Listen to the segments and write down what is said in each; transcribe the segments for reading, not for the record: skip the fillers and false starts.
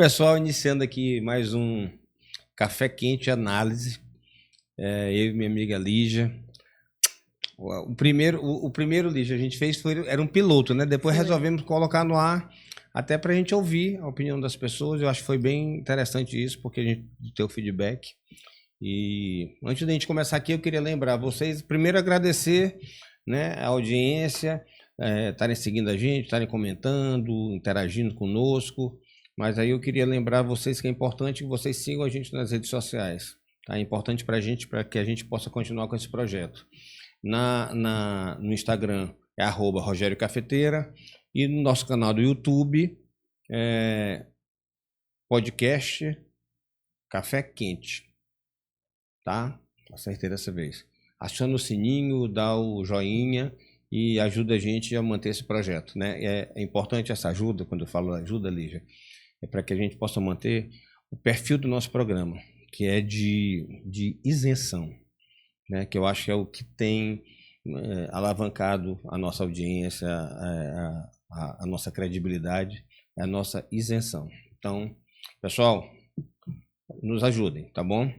pessoal, iniciando aqui mais um Café Quente Análise. Eu e minha amiga Lígia. O primeiro, Lígia, a gente fez era um piloto, né? Depois resolvemos colocar no ar, até para a gente ouvir a opinião das pessoas. Eu acho que foi bem interessante isso, porque a gente deu feedback. E antes da gente começar aqui, eu queria lembrar vocês, primeiro agradecer, né, a audiência, estarem seguindo a gente, estarem comentando, interagindo conosco. Mas aí eu queria lembrar vocês que é importante que vocês sigam a gente nas redes sociais. Tá? É importante para a gente, para que a gente possa continuar com esse projeto. No Instagram é @Rogério Cafeteira e no nosso canal do YouTube podcast Café Quente. Tá? Acertei dessa vez. Aciona o sininho, dá o joinha e ajuda a gente a manter esse projeto, né? É importante essa ajuda, quando eu falo ajuda, Lígia, é para que a gente possa manter o perfil do nosso programa, que é de isenção, né? Que eu acho que é o que tem alavancado a nossa audiência, a nossa credibilidade, a nossa isenção. Então, pessoal, nos ajudem, tá bom?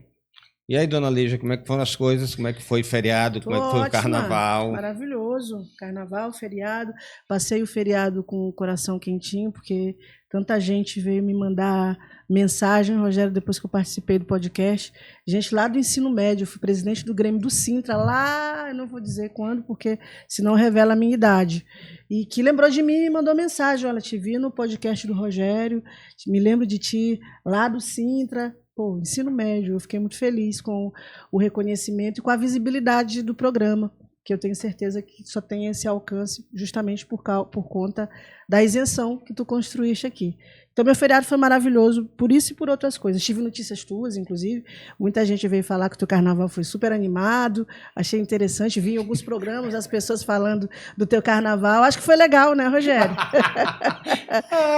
E aí, dona Lígia, como é que foram as coisas? Como é que foi o feriado? Como é que foi o carnaval? Maravilhoso. Carnaval, feriado. Passei o feriado com o coração quentinho, porque tanta gente veio me mandar mensagem, Rogério, depois que eu participei do podcast. Gente lá do ensino médio, eu fui presidente do Grêmio do Sintra, lá, eu não vou dizer quando, porque senão revela a minha idade. E que lembrou de mim e me mandou mensagem. Olha, te vi no podcast do Rogério, me lembro de ti lá do Sintra. Pô, ensino médio, eu fiquei muito feliz com o reconhecimento e com a visibilidade do programa, que eu tenho certeza que só tem esse alcance justamente por conta da isenção que tu construíste aqui. Então, meu feriado foi maravilhoso, por isso e por outras coisas. Tive notícias tuas, inclusive. Muita gente veio falar que o teu carnaval foi super animado, achei interessante. Vi em alguns programas as pessoas falando do teu carnaval. Acho que foi legal, né, Rogério?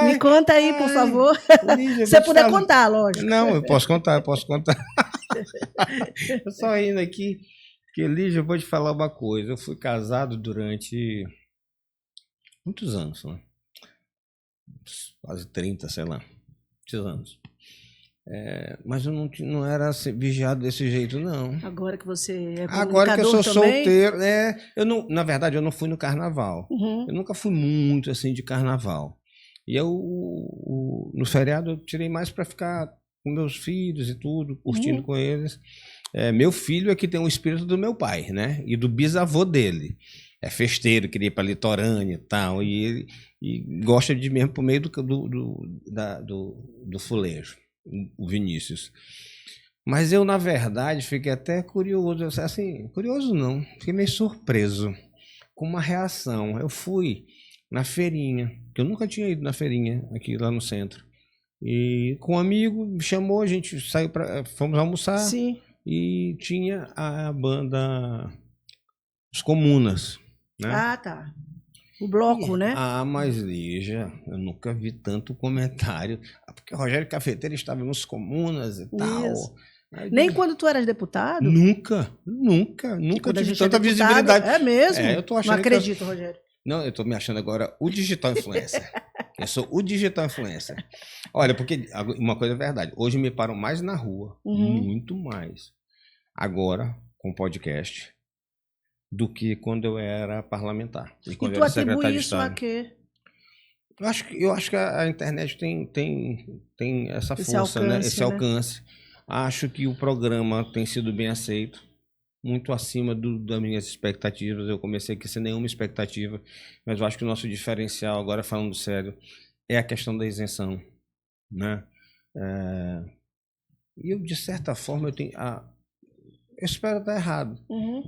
Me conta aí, por favor. Lígia, se você puder contar, lógico. Não, eu posso contar. Eu só indo aqui, porque, Lígia, eu vou te falar uma coisa. Eu fui casado durante muitos anos, né? Quase 30, sei lá, muitos anos. Mas eu não era vigiado desse jeito, não. Agora que você é Agora que eu sou também? solteiro, na verdade, eu não fui no carnaval. Uhum. Eu nunca fui muito assim de carnaval. E no feriado, eu tirei mais para ficar com meus filhos e tudo, curtindo com eles. Meu filho é que tem o espírito do meu pai, né? E do bisavô dele. É festeiro, queria ir para litorânea e tal. E gosta de ir mesmo por meio do fulejo, o Vinícius. Mas eu, na verdade, fiquei até curioso. Assim, curioso não, fiquei meio surpreso com uma reação. Eu fui na feirinha, que eu nunca tinha ido na feirinha aqui lá no centro. E com um amigo me chamou, a gente saiu fomos almoçar. Sim. E tinha a banda Os Comunas, né? Ah, tá. O bloco, né? Mas Lígia, eu nunca vi tanto comentário. Porque o Rogério Cafeteiro estava nos Comunas e tal. Nem quando tu eras deputado? Nunca tive tanta visibilidade. É mesmo? Eu tô achando não acredito, Rogério. Não, eu tô me achando agora o digital influencer. Eu sou o digital influencer. Olha, porque uma coisa é verdade. Hoje me param mais na rua, muito mais, agora com podcast, do que quando eu era parlamentar. E quando tu eu era secretário de isso Estado. a quê? Eu acho que a internet tem essa Esse força, alcance, né? Esse alcance. Acho que o programa tem sido bem aceito, muito acima das minhas expectativas. Eu comecei aqui sem nenhuma expectativa, mas eu acho que o nosso diferencial, agora falando sério, é a questão da isenção, né? E eu, de certa forma, eu espero estar errado,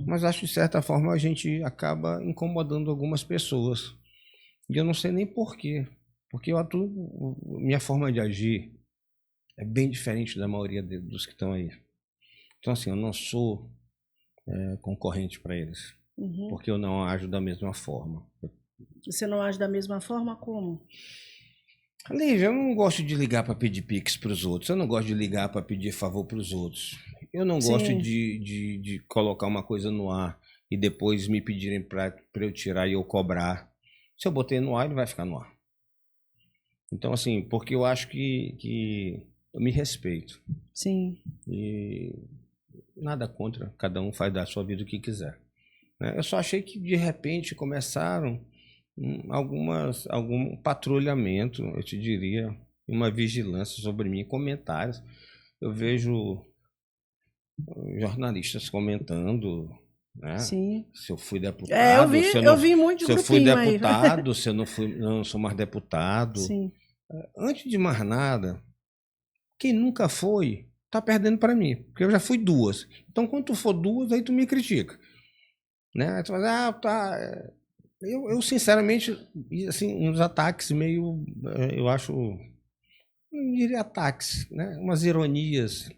mas acho que, de certa forma, a gente acaba incomodando algumas pessoas. E eu não sei nem por quê, porque minha forma de agir é bem diferente da maioria dos que estão aí. Então, assim, eu não sou concorrente para eles, porque eu não ajo da mesma forma. Você não age da mesma forma como? Lígia, eu não gosto de ligar para pedir pix para os outros, eu não gosto de ligar para pedir favor para os outros, eu não gosto de colocar uma coisa no ar e depois me pedirem para eu tirar e eu cobrar. Se eu botei no ar, ele vai ficar no ar. Então, assim, porque eu acho que eu me respeito. Sim. E nada contra, cada um faz da sua vida o que quiser. Né? Eu só achei que, de repente, começaram algum patrulhamento, eu te diria, uma vigilância sobre mim, comentários. Eu vejo jornalistas comentando, né? Sim. Se eu fui deputado, eu vi muito de se eu fui grupinho aí. deputado, se eu não sou mais deputado. Sim. Antes de mais nada, quem nunca foi, tá perdendo para mim, porque eu já fui 2. Então, quando tu for 2, aí tu me critica, né? Aí tu fala, tá. Eu sinceramente, assim, uns ataques meio, eu acho, não diria ataques, né? Umas ironias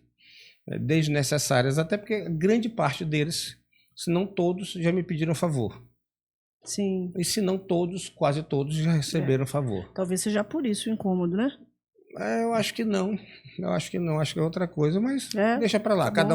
desnecessárias, até porque grande parte deles, se não todos, já me pediram favor. Sim. E se não todos, quase todos já receberam favor. Talvez seja por isso o incômodo, né? Eu acho que não. Eu acho que não, acho que é outra coisa, mas deixa pra lá. Tá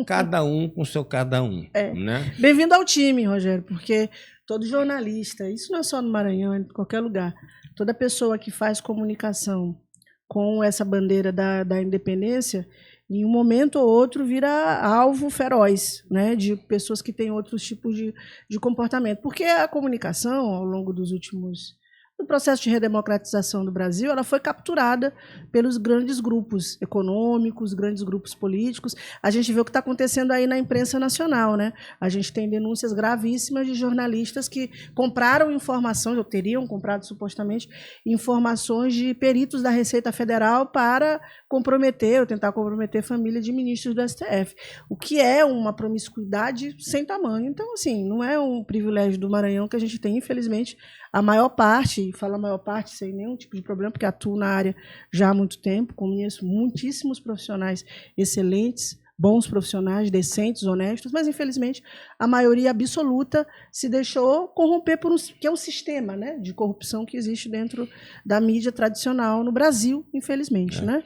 cada um com seu cada um. Né? Bem-vindo ao time, Rogério, porque todo jornalista, isso não é só no Maranhão, é em qualquer lugar, toda pessoa que faz comunicação com essa bandeira da independência, em um momento ou outro vira alvo feroz, né, de pessoas que têm outros tipos de comportamento. Porque a comunicação, ao longo dos últimos... No processo de redemocratização do Brasil, ela foi capturada pelos grandes grupos econômicos, grandes grupos políticos. A gente vê o que está acontecendo aí na imprensa nacional, né? A gente tem denúncias gravíssimas de jornalistas que compraram informações, ou teriam comprado supostamente, informações de peritos da Receita Federal para comprometer, ou tentar comprometer família de ministros do STF. O que é uma promiscuidade sem tamanho. Então, assim, não é um privilégio do Maranhão que a gente tem, infelizmente, a maior parte, falo a maior parte sem nenhum tipo de problema, porque atuo na área já há muito tempo, conheço muitíssimos profissionais excelentes, bons profissionais, decentes, honestos, mas infelizmente a maioria absoluta se deixou corromper que é um sistema, né, de corrupção que existe dentro da mídia tradicional no Brasil, infelizmente. Né?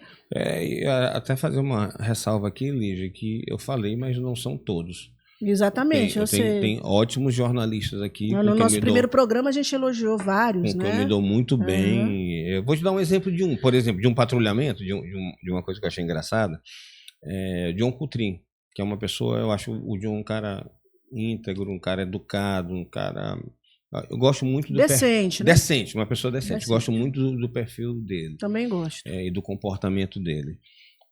Até fazer uma ressalva aqui, Lígia, que eu falei, mas não são todos. Exatamente, eu sei. Tem ótimos jornalistas aqui. No nosso primeiro programa a gente elogiou vários, com né? que eu me dou muito bem. Eu vou te dar um exemplo por exemplo, de um patrulhamento, de uma coisa que eu achei engraçada. John Coutrin, que é uma pessoa, eu acho o John um cara íntegro, um cara educado, um cara... Eu gosto muito do decente, né? Decente, uma pessoa decente. Gosto muito do perfil dele. Também gosto. E do comportamento dele.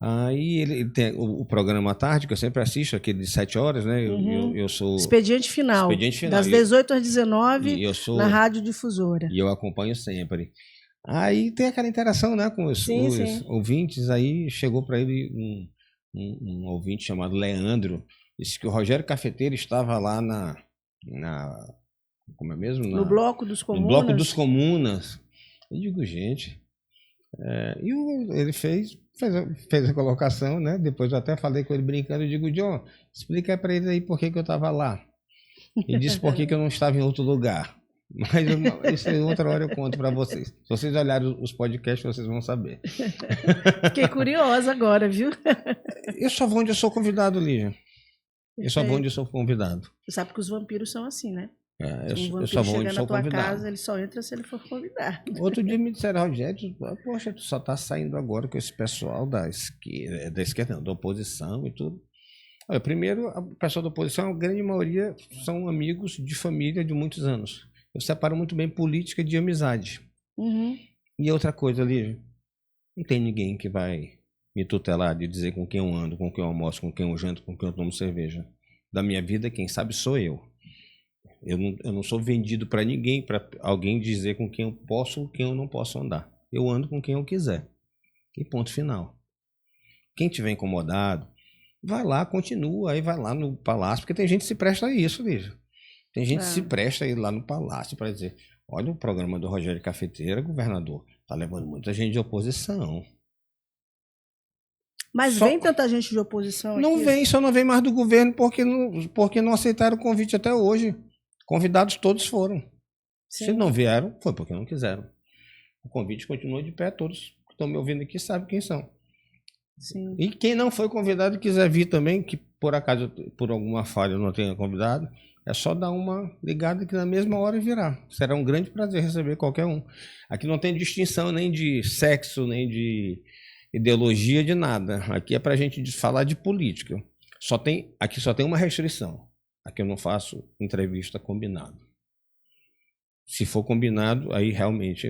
Aí ele tem o programa à tarde, que eu sempre assisto, aquele de 7 horas, né? Eu sou... Expediente Final. Das 18 às 19, na Rádio Difusora. E eu acompanho sempre. Aí tem aquela interação, né, com os ouvintes. Aí chegou para ele um ouvinte chamado Leandro, disse que o Rogério Cafeteiro estava lá como é mesmo? No Bloco dos Comunas. No Bloco dos Comunas. Eu digo, gente... ele fez a colocação, né? Depois eu até falei com ele brincando, eu digo, John, explica para ele aí por que eu estava lá. Ele disse por que eu não estava em outro lugar. Mas isso em outra hora eu conto para vocês. Se vocês olharem os podcasts, vocês vão saber. Fiquei curiosa agora, viu? Eu só vou onde eu sou convidado, Lígia. Eu só vou onde eu sou convidado. Você sabe que os vampiros são assim, né? Eu só vou onde eu sou convidado. Casa, ele só entra se ele for convidado. Outro dia me disseram, Rogério, poxa, tu só tá saindo agora com esse pessoal da esquerda, não, da oposição e tudo. Olha, primeiro, o pessoal da oposição, a grande maioria são amigos de família de muitos anos. Eu separo muito bem política de amizade. E outra coisa, Lígia, não tem ninguém que vai me tutelar de dizer com quem eu ando, com quem eu almoço, com quem eu janto, com quem eu tomo cerveja. Da minha vida, quem sabe sou eu. Eu não sou vendido para ninguém, para alguém dizer com quem eu posso ou quem eu não posso andar. Eu ando com quem eu quiser. E ponto final. Quem tiver incomodado, vai lá, continua, aí vai lá no palácio, porque tem gente que se presta a isso, Lígia. Tem gente que se presta a ir lá no palácio para dizer, olha o programa do Rogério Cafeteira, governador, tá levando muita gente de oposição. Mas vem tanta gente de oposição aqui? Não vem, só não vem mais do governo porque não aceitaram o convite até hoje. Convidados todos foram. Sim. Se não vieram, foi porque não quiseram. O convite continua de pé, todos que estão me ouvindo aqui sabem quem são. Sim. E quem não foi convidado e quiser vir também, que por acaso, por alguma falha, eu não tenha convidado, É só dar uma ligada que na mesma hora virá. Será um grande prazer receber qualquer um. Aqui não tem distinção nem de sexo, nem de ideologia, de nada. Aqui é para a gente falar de política. Aqui só tem uma restrição. Aqui eu não faço entrevista combinado. Se for combinado, aí realmente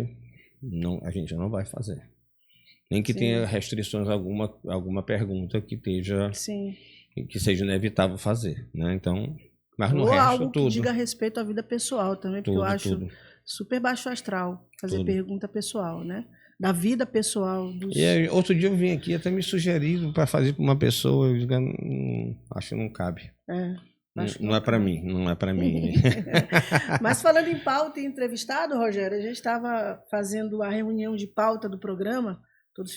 a gente não vai fazer. Nem que tenha restrições alguma pergunta que seja inevitável fazer, né? Então, mas no resto algo tudo. Que diga respeito à vida pessoal também, porque eu acho super baixo astral fazer pergunta pessoal, né? Da vida pessoal dos... E aí, outro dia eu vim aqui até me sugeriram para fazer para uma pessoa, eu digo, acho que não cabe. Não é para mim, não é para mim. Mas falando em pauta e entrevistado, Rogério, a gente estava fazendo a reunião de pauta do programa, todos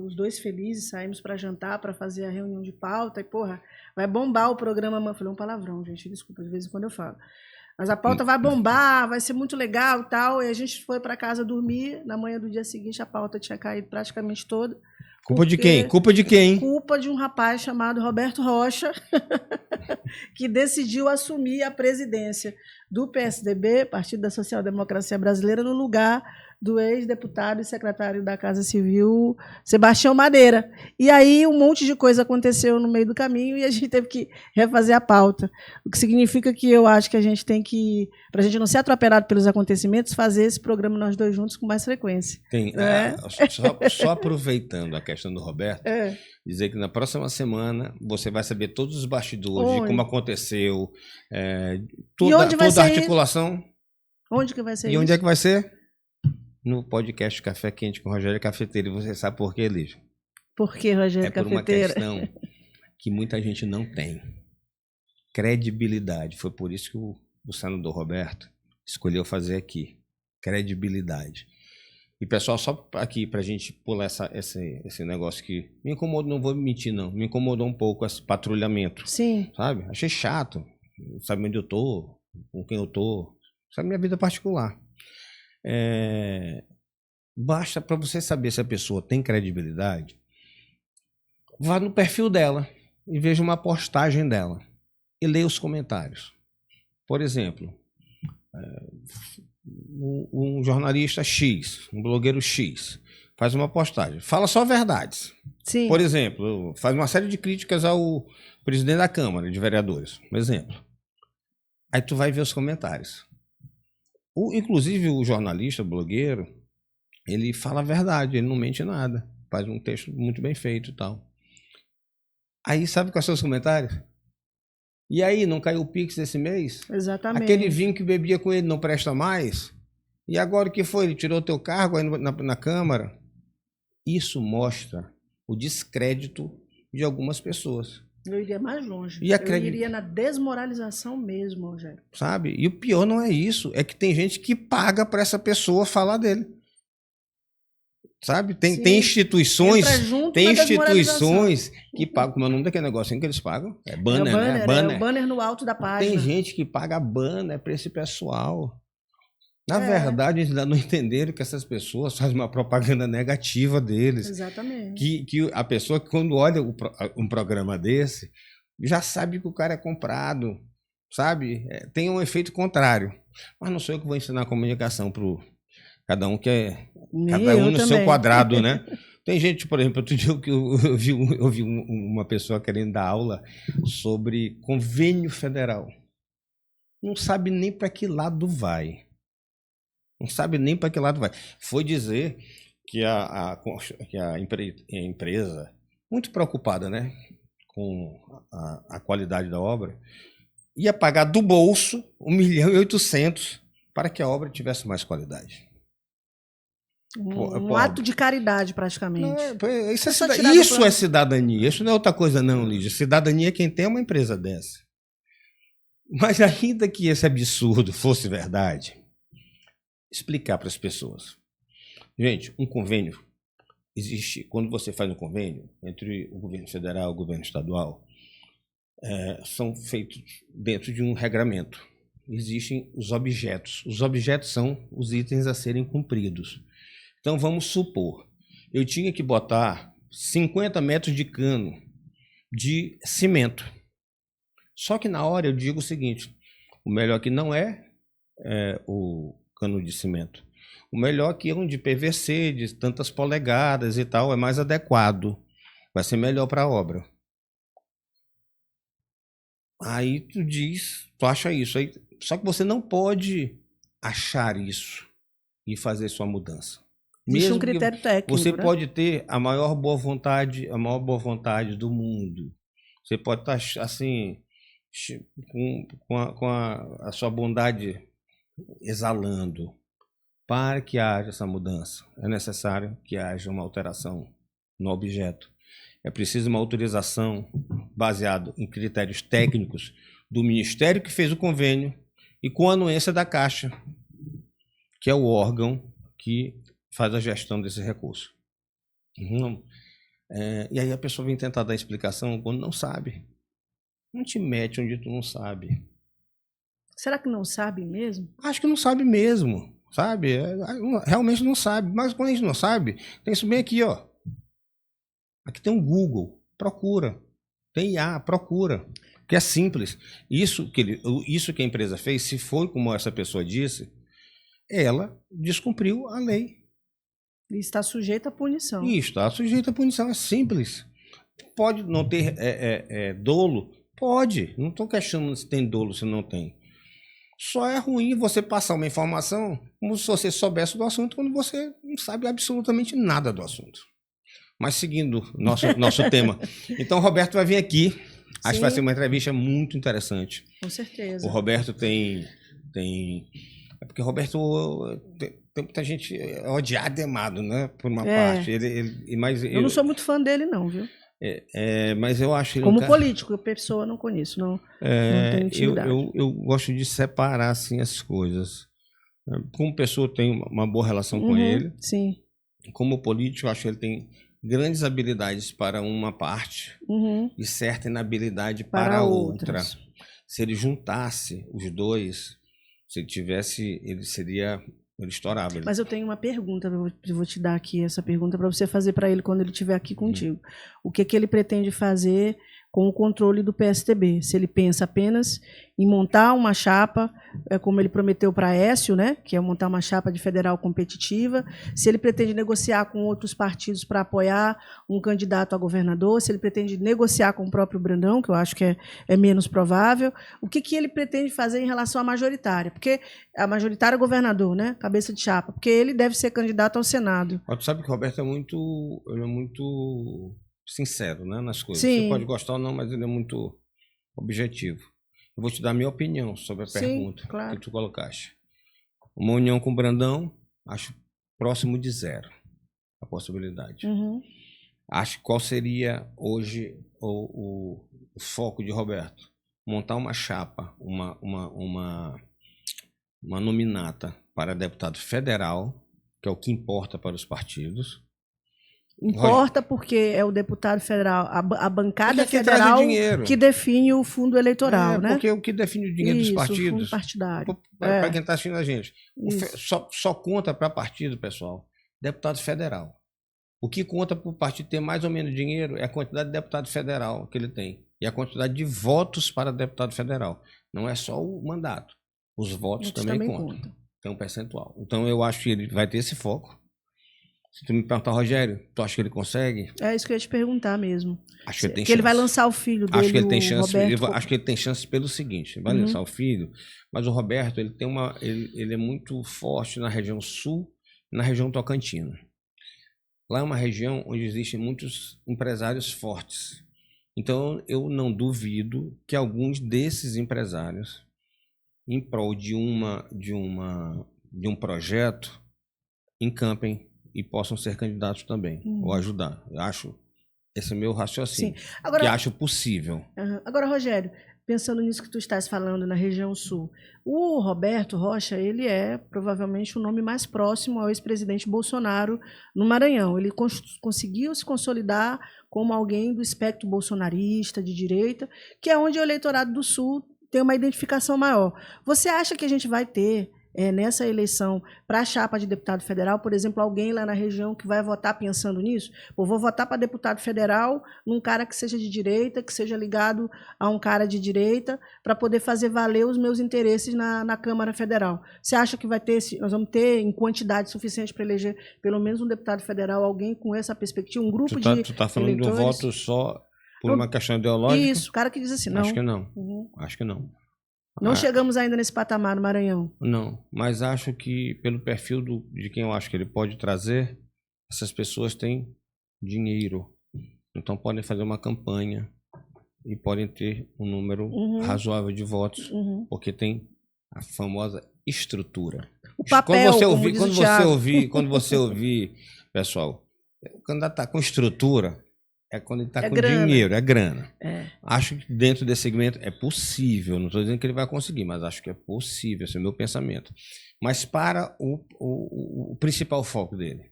os dois felizes, saímos para jantar, para fazer a reunião de pauta, e porra, vai bombar o programa, falei um palavrão, gente, desculpa, de vez em quando eu falo. Mas a pauta vai bombar, vai ser muito legal e tal, e a gente foi para casa dormir, na manhã do dia seguinte a pauta tinha caído praticamente toda. Culpa de quem? Culpa de quem? Culpa de um rapaz chamado Roberto Rocha, que decidiu assumir a presidência do PSDB, Partido da Social Democracia Brasileira, no lugar do ex-deputado e secretário da Casa Civil, Sebastião Madeira. E aí um monte de coisa aconteceu no meio do caminho e a gente teve que refazer a pauta. O que significa que eu acho que a gente tem que, para a gente não ser atropelado pelos acontecimentos, fazer esse programa nós dois juntos com mais frequência. Só aproveitando a questão do Roberto, dizer que na próxima semana você vai saber todos os bastidores de como aconteceu, toda a articulação. Onde que vai ser isso? Onde é que vai ser? No podcast Café Quente com Rogério Cafeteiro. E você sabe por quê, Lígia? Por que, Rogério Cafeteiro? É por uma questão que muita gente não tem. Credibilidade. Foi por isso que o senador Roberto escolheu fazer aqui. Credibilidade. E, pessoal, só aqui para a gente pular esse negócio que me incomodou, não vou mentir, não. Me incomodou um pouco esse patrulhamento. Sim. Sabe? Achei chato. Sabe onde eu tô, com quem eu tô. Sabe minha vida particular. Basta para você saber se a pessoa tem credibilidade, vá no perfil dela e veja uma postagem dela e leia os comentários. Por exemplo, um jornalista X, um blogueiro X, faz uma postagem, fala só verdades. Sim. Por exemplo, faz uma série de críticas ao presidente da Câmara de Vereadores, por exemplo. Aí tu vai ver os comentários. Inclusive o jornalista, o blogueiro, ele fala a verdade, ele não mente nada, faz um texto muito bem feito e tal. Aí sabe quais são os comentários? E aí, não caiu o Pix esse mês? Exatamente. Aquele vinho que bebia com ele não presta mais? E agora o que foi? Ele tirou teu cargo aí na Câmara? Isso mostra o descrédito de algumas pessoas. Eu iria mais longe. Eu iria na desmoralização mesmo, Rogério. Sabe? E o pior não é isso. É que tem gente que paga para essa pessoa falar dele. Sabe? Tem instituições que pagam. Como é o nome daquele negocinho que eles pagam? É banner, né? Banner. É o banner no alto da página. Tem gente que paga banner para esse pessoal. Na verdade, eles ainda não entenderam que essas pessoas fazem uma propaganda negativa deles. Exatamente. Que a pessoa, quando olha um programa desse, já sabe que o cara é comprado, sabe? Tem um efeito contrário. Mas não sou eu que vou ensinar comunicação para cada um cada um no seu quadrado, né? Tem gente, por exemplo, outro dia eu vi uma pessoa querendo dar aula sobre convênio federal. Não sabe nem para que lado vai. Não sabe nem para que lado vai. Foi dizer que a empresa, muito preocupada, né, com a qualidade da obra, ia pagar do bolso 1.800.000 para que a obra tivesse mais qualidade. Um ato de caridade, praticamente. Não, isso é cidadania. Isso não é outra coisa, não, Lígia. Cidadania é quem tem uma empresa dessa. Mas ainda que esse absurdo fosse verdade, explicar para as pessoas. Gente, um convênio existe. Quando você faz um convênio entre o governo federal e o governo estadual, são feitos dentro de um regramento. Existem os objetos. Os objetos são os itens a serem cumpridos. Então, vamos supor, eu tinha que botar 50 metros de cano de cimento. Só que na hora eu digo o seguinte: O melhor aqui não é o cano de cimento. O melhor aqui é um de PVC, de tantas polegadas e tal, é mais adequado. Vai ser melhor para a obra. Aí tu acha isso. Aí, só que você não pode achar isso e fazer sua mudança. Existe um critério técnico. Você né? pode ter a maior boa vontade do mundo. Você pode estar assim, com a sua bondade exalando. Para que haja essa mudança, é necessário que haja uma alteração no objeto. É preciso uma autorização baseada em critérios técnicos do Ministério que fez o convênio e com a anuência da Caixa, que é o órgão que faz a gestão desse recurso. E aí a pessoa vem tentar dar explicação quando não sabe. Não te mete onde tu não sabe. Será que não sabe mesmo? Acho que não sabe mesmo. Sabe? Realmente não sabe. Mas quando a gente não sabe, tem isso bem aqui, ó. Aqui tem um Google. Procura. Tem IA, procura. Que é simples. Isso que a empresa fez, se foi como essa pessoa disse, ela descumpriu a lei. E está sujeita à punição. E está sujeita à punição. É simples. Pode não ter dolo? Pode. Não estou questionando se tem dolo, se não tem. Só é ruim você passar uma informação como se você soubesse do assunto quando você não sabe absolutamente nada do assunto. Mas seguindo nosso tema. Então o Roberto vai vir aqui. Acho que vai ser uma entrevista muito interessante. Com certeza. O Roberto tem... É porque o Roberto tem muita gente odiada e amado, né? Por uma parte. Eu não sou muito fã dele não, viu? Mas eu acho ele como político, pessoa não conheço, não tenho intimidade. Eu gosto de separar assim as coisas. Como pessoa, eu tenho uma boa relação com ele. Sim. Como político, eu acho que ele tem grandes habilidades para uma parte e certa inabilidade para outra. Se ele juntasse os dois, se ele tivesse, ele estourava. Mas eu tenho uma pergunta, eu vou te dar aqui essa pergunta para você fazer para ele quando ele estiver aqui contigo. O que ele pretende fazer com o controle do PSTB? Se ele pensa apenas em montar uma chapa, como ele prometeu para Aécio, né, que é montar uma chapa de federal competitiva, se ele pretende negociar com outros partidos para apoiar um candidato a governador, se ele pretende negociar com o próprio Brandão, que eu acho que é menos provável, o que ele pretende fazer em relação à majoritária? Porque a majoritária é governador, né, cabeça de chapa, porque ele deve ser candidato ao Senado. Mas tu sabe que o Roberto é muito sincero, né, nas coisas. Sim. Você pode gostar ou não, mas ele é muito objetivo. Eu vou te dar a minha opinião sobre a pergunta que tu colocaste. Uma união com o Brandão, acho próximo de zero a possibilidade. Acho qual seria hoje o foco de Roberto? Montar uma chapa, uma nominata para deputado federal, que é o que importa para os partidos. Importa porque é o deputado federal, a bancada federal que define o fundo eleitoral, né? Porque o que define o dinheiro dos partidos... o fundo partidário. Para quem está assistindo a gente. Só conta para partido, pessoal, deputado federal. O que conta para o partido ter mais ou menos dinheiro é a quantidade de deputado federal que ele tem. E a quantidade de votos para deputado federal. Não é só o mandato. Os votos também contam. Tem um percentual. Então eu acho que ele vai ter esse foco. Se tu me perguntar, Rogério, tu acha que ele consegue? É isso que eu ia te perguntar mesmo. Acho que ele tem chance. Ele vai lançar o filho dele, acho que ele tem chance. Roberto... Acho que ele tem chance pelo seguinte: ele vai lançar o filho, mas o Roberto ele é muito forte na região sul e na região tocantina. Lá é uma região onde existem muitos empresários fortes. Então eu não duvido que alguns desses empresários, em prol de um projeto, encampem e possam ser candidatos também, ou ajudar. Eu acho, esse é o meu raciocínio, que acho possível. Agora, Rogério, pensando nisso que tu estás falando na região sul, o Roberto Rocha, ele é provavelmente o nome mais próximo ao ex-presidente Bolsonaro no Maranhão. Ele conseguiu se consolidar como alguém do espectro bolsonarista, de direita, que é onde o eleitorado do sul tem uma identificação maior. Você acha que a gente vai ter nessa eleição para a chapa de deputado federal, por exemplo, alguém lá na região que vai votar pensando nisso? Pô, vou votar para deputado federal num cara que seja de direita, que seja ligado a um cara de direita, para poder fazer valer os meus interesses na Câmara Federal. Você acha que nós vamos ter em quantidade suficiente para eleger pelo menos um deputado federal, alguém com essa perspectiva, um grupo de Tu tá falando eleitores? de um voto só por uma questão ideológica? Isso, o cara que diz assim, não. Acho que não. Uhum. Acho que não. Não chegamos ainda nesse patamar no Maranhão. Não, mas acho que pelo perfil de quem eu acho que ele pode trazer, essas pessoas têm dinheiro. Então podem fazer uma campanha e podem ter um número razoável de votos, porque tem a famosa estrutura. O papel, quando você ouvir, pessoal, o candidato está com estrutura, é quando ele está com grana. dinheiro, é grana. É. Acho que dentro desse segmento é possível, não estou dizendo que ele vai conseguir, mas acho que é possível, esse é o meu pensamento. Mas para o principal foco dele,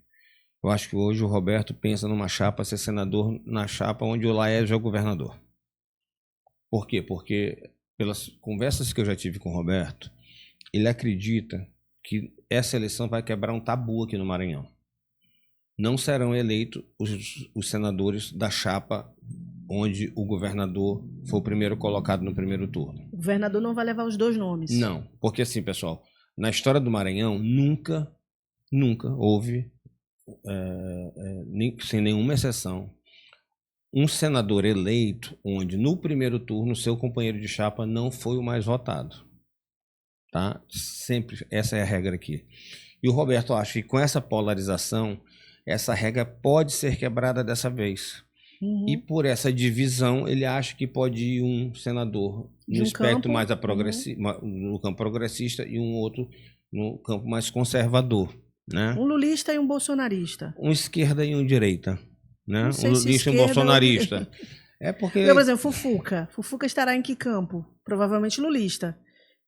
eu acho que hoje o Roberto pensa numa chapa, ser senador na chapa onde o Laércio é o governador. Por quê? Porque pelas conversas que eu já tive com o Roberto, ele acredita que essa eleição vai quebrar um tabu aqui no Maranhão. Não serão eleitos os senadores da chapa onde o governador foi o primeiro colocado no primeiro turno. O governador não vai levar os dois nomes. Não, porque assim, pessoal, na história do Maranhão, nunca houve, sem nenhuma exceção, um senador eleito onde no primeiro turno seu companheiro de chapa não foi o mais votado. Tá? Sempre, essa é a regra aqui. E o Roberto acha que com essa polarização, essa regra pode ser quebrada dessa vez. E por essa divisão, ele acha que pode ir um senador no espectro mais no campo progressista e um outro no campo mais conservador. Né? Um lulista e um bolsonarista. Um esquerda e um direita. Né? Um lulista e um bolsonarista. É porque... Por exemplo, Fufuca. Fufuca estará em que campo? Provavelmente lulista.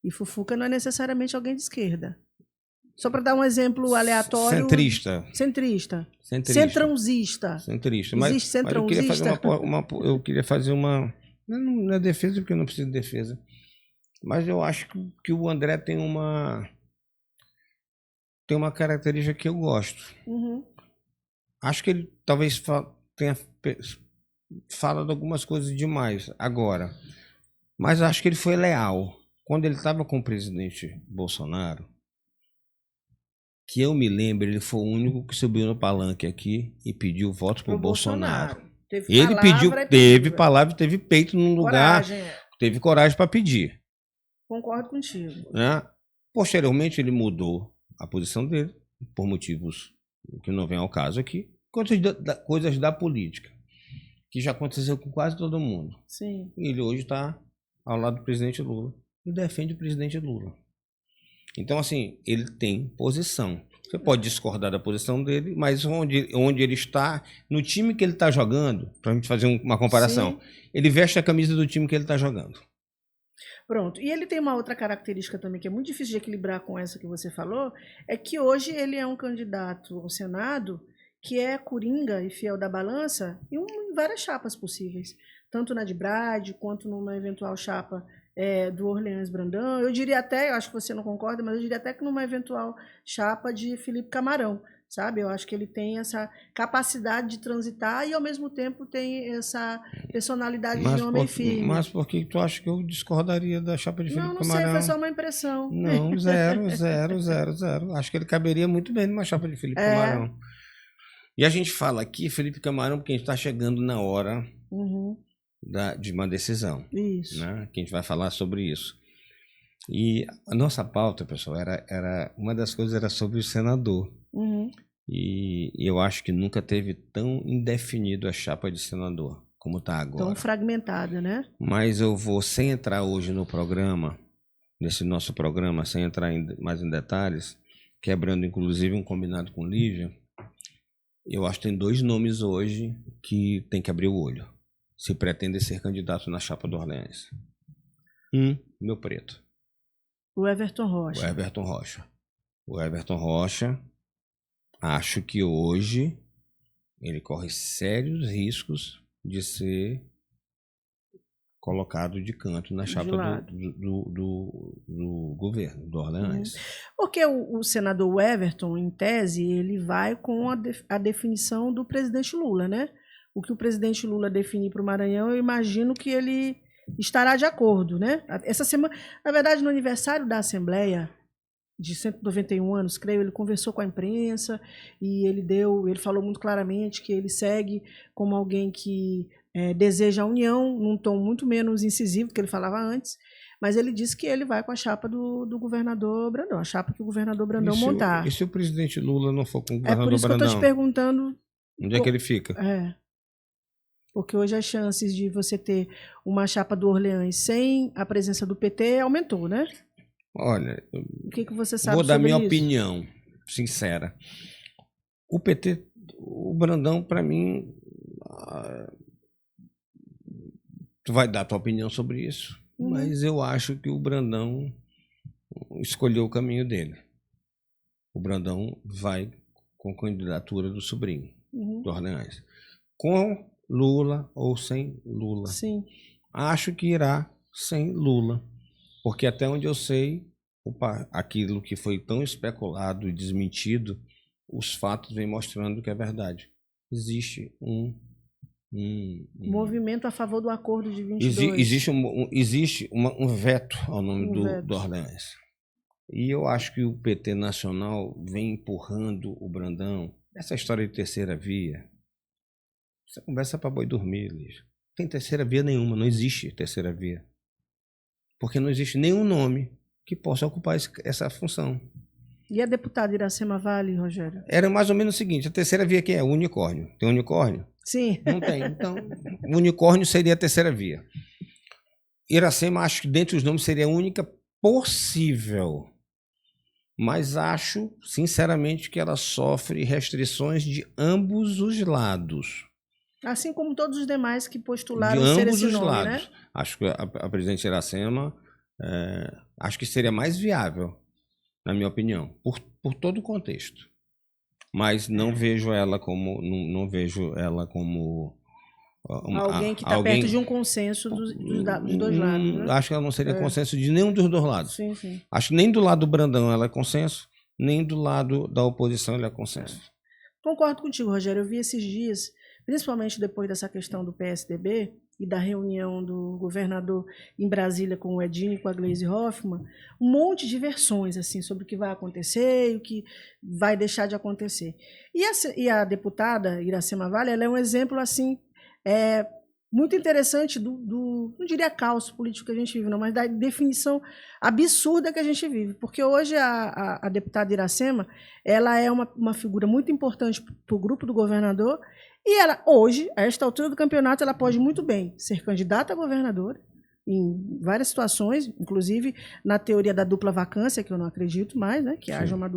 E Fufuca não é necessariamente alguém de esquerda. Só para dar um exemplo aleatório. Centrista. Centrãozista. Existe centrãozista? Eu queria fazer uma... Não é defesa, porque eu não preciso de defesa. Mas eu acho que o André tem uma característica que eu gosto. Acho que ele talvez tenha falado algumas coisas demais agora. Mas acho que ele foi leal. Quando ele estava com o presidente Bolsonaro, que eu me lembro, ele foi o único que subiu no palanque aqui e pediu voto pro Bolsonaro. Teve palavra, teve peito num lugar, teve coragem para pedir. Concordo contigo. Né? Posteriormente, ele mudou a posição dele, por motivos que não vem ao caso aqui, coisas da política, que já aconteceu com quase todo mundo. Sim. E ele hoje está ao lado do presidente Lula e defende o presidente Lula. Então, assim, ele tem posição. Você pode discordar da posição dele, mas onde ele está, no time que ele está jogando, para a gente fazer uma comparação, ele veste a camisa do time que ele está jogando. Pronto. E ele tem uma outra característica também que é muito difícil de equilibrar com essa que você falou, é que hoje ele é um candidato ao Senado que é coringa e fiel da balança em várias chapas possíveis, tanto na de Brade quanto numa eventual chapa do Orleans Brandão. Eu diria até, eu acho que você não concorda, mas eu diria até que numa eventual chapa de Felipe Camarão, sabe? Eu acho que ele tem essa capacidade de transitar e, ao mesmo tempo, tem essa personalidade de homem firme. Mas por que tu acha que eu discordaria da chapa de Felipe Camarão? Não sei, foi só uma impressão. Não, zero. Acho que ele caberia muito bem numa chapa de Felipe Camarão. E a gente fala aqui, Felipe Camarão, porque a gente está chegando na hora de uma decisão. Isso. Né? Que a gente vai falar sobre isso. E a nossa pauta, pessoal, era uma das coisas era sobre o senador. E eu acho que nunca teve tão indefinido a chapa de senador como está agora. Tão fragmentada, né? Mas eu vou, sem entrar hoje no programa, nesse nosso programa, sem entrar mais em detalhes, quebrando inclusive um combinado com Lívia, eu acho que tem 2 nomes hoje que tem que abrir o olho, se pretende ser candidato na chapa do Orleans. Meu preto. O Everton Rocha. O Everton Rocha, acho que hoje ele corre sérios riscos de ser colocado de canto na chapa do governo, do Orleans. Porque o senador Everton, em tese, ele vai com a definição do presidente Lula, né? O que o presidente Lula definir para o Maranhão, eu imagino que ele estará de acordo, né? Essa semana, na verdade, no aniversário da Assembleia de 191 anos, creio, ele conversou com a imprensa e ele falou muito claramente que ele segue como alguém que deseja a união, num tom muito menos incisivo do que ele falava antes, mas ele disse que ele vai com a chapa do governador Brandão, a chapa que o governador Brandão montar. E se o presidente Lula não for com o governador Brandão? É por isso que eu estou te perguntando... Onde é que ele fica? Porque hoje as chances de você ter uma chapa do Orleans sem a presença do PT aumentou, né? Olha, o que você sabe vou dar sobre minha isso? opinião sincera. O PT, o Brandão, para mim, tu vai dar tua opinião sobre isso, mas eu acho que o Brandão escolheu o caminho dele. O Brandão vai com a candidatura do sobrinho, do Orleans. Com Lula ou sem Lula. Sim. Acho que irá sem Lula. Porque até onde eu sei, aquilo que foi tão especulado e desmentido, os fatos vêm mostrando que é verdade. Existe um movimento a favor do acordo de 22. Existe um veto ao nome do Orleans. E eu acho que o PT nacional vem empurrando o Brandão. Essa história de terceira via, você conversa para boi dormir, Lígia. Não tem terceira via nenhuma, não existe terceira via. Porque não existe nenhum nome que possa ocupar essa função. E a deputada Iracema Vale, Rogério? Era mais ou menos o seguinte, a terceira via que é? O unicórnio. Tem unicórnio? Sim. Não tem. Então, o unicórnio seria a terceira via. Iracema, acho que dentre os nomes seria a única possível. Mas acho, sinceramente, que ela sofre restrições de ambos os lados. Assim como todos os demais que postularam ser esse nome, lados. Né? Acho que a presidente Iracema, acho que seria mais viável, na minha opinião, por todo o contexto. Mas não vejo ela como alguém que está perto de um consenso dos dois lados. Né? Acho que ela não seria consenso de nenhum dos dois lados. Sim, sim. Acho que nem do lado do Brandão ela é consenso, nem do lado da oposição ela é consenso. Concordo contigo, Rogério. Eu vi esses dias, principalmente depois dessa questão do PSDB e da reunião do governador em Brasília com o Edinho e com a Gleisi Hoffmann, um monte de versões assim, sobre o que vai acontecer e o que vai deixar de acontecer. E a deputada Iracema Vale, ela é um exemplo assim, muito interessante não diria caos político que a gente vive, não, mas da definição absurda que a gente vive. Porque hoje a deputada Iracema, ela é uma figura muito importante para o grupo do governador. E ela, hoje, a esta altura do campeonato, ela pode muito bem ser candidata a governadora em várias situações, inclusive na teoria da dupla vacância, que eu não acredito mais, né, que haja uma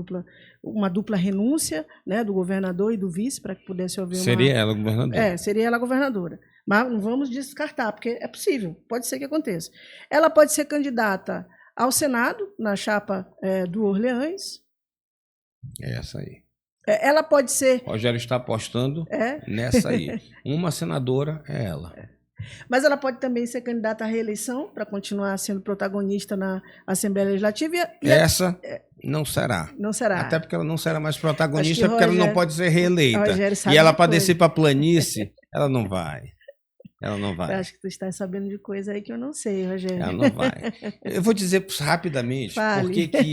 dupla renúncia, né, do governador e do vice, para que pudesse haver Seria ela governadora. Seria ela governadora. Mas não vamos descartar, porque é possível, pode ser que aconteça. Ela pode ser candidata ao Senado, na chapa do Orleans. É essa aí. Ela pode ser... Rogério está apostando nessa aí. Uma senadora é ela. Mas ela pode também ser candidata à reeleição para continuar sendo protagonista na Assembleia Legislativa. Essa não será. Não será. Até porque ela não será mais protagonista, porque ela não pode ser reeleita. E ela para descer para a planície, ela não vai. Ela não vai. Eu acho que tu está sabendo de coisa aí que eu não sei, Rogério. Ela não vai. Eu vou dizer rapidamente porque que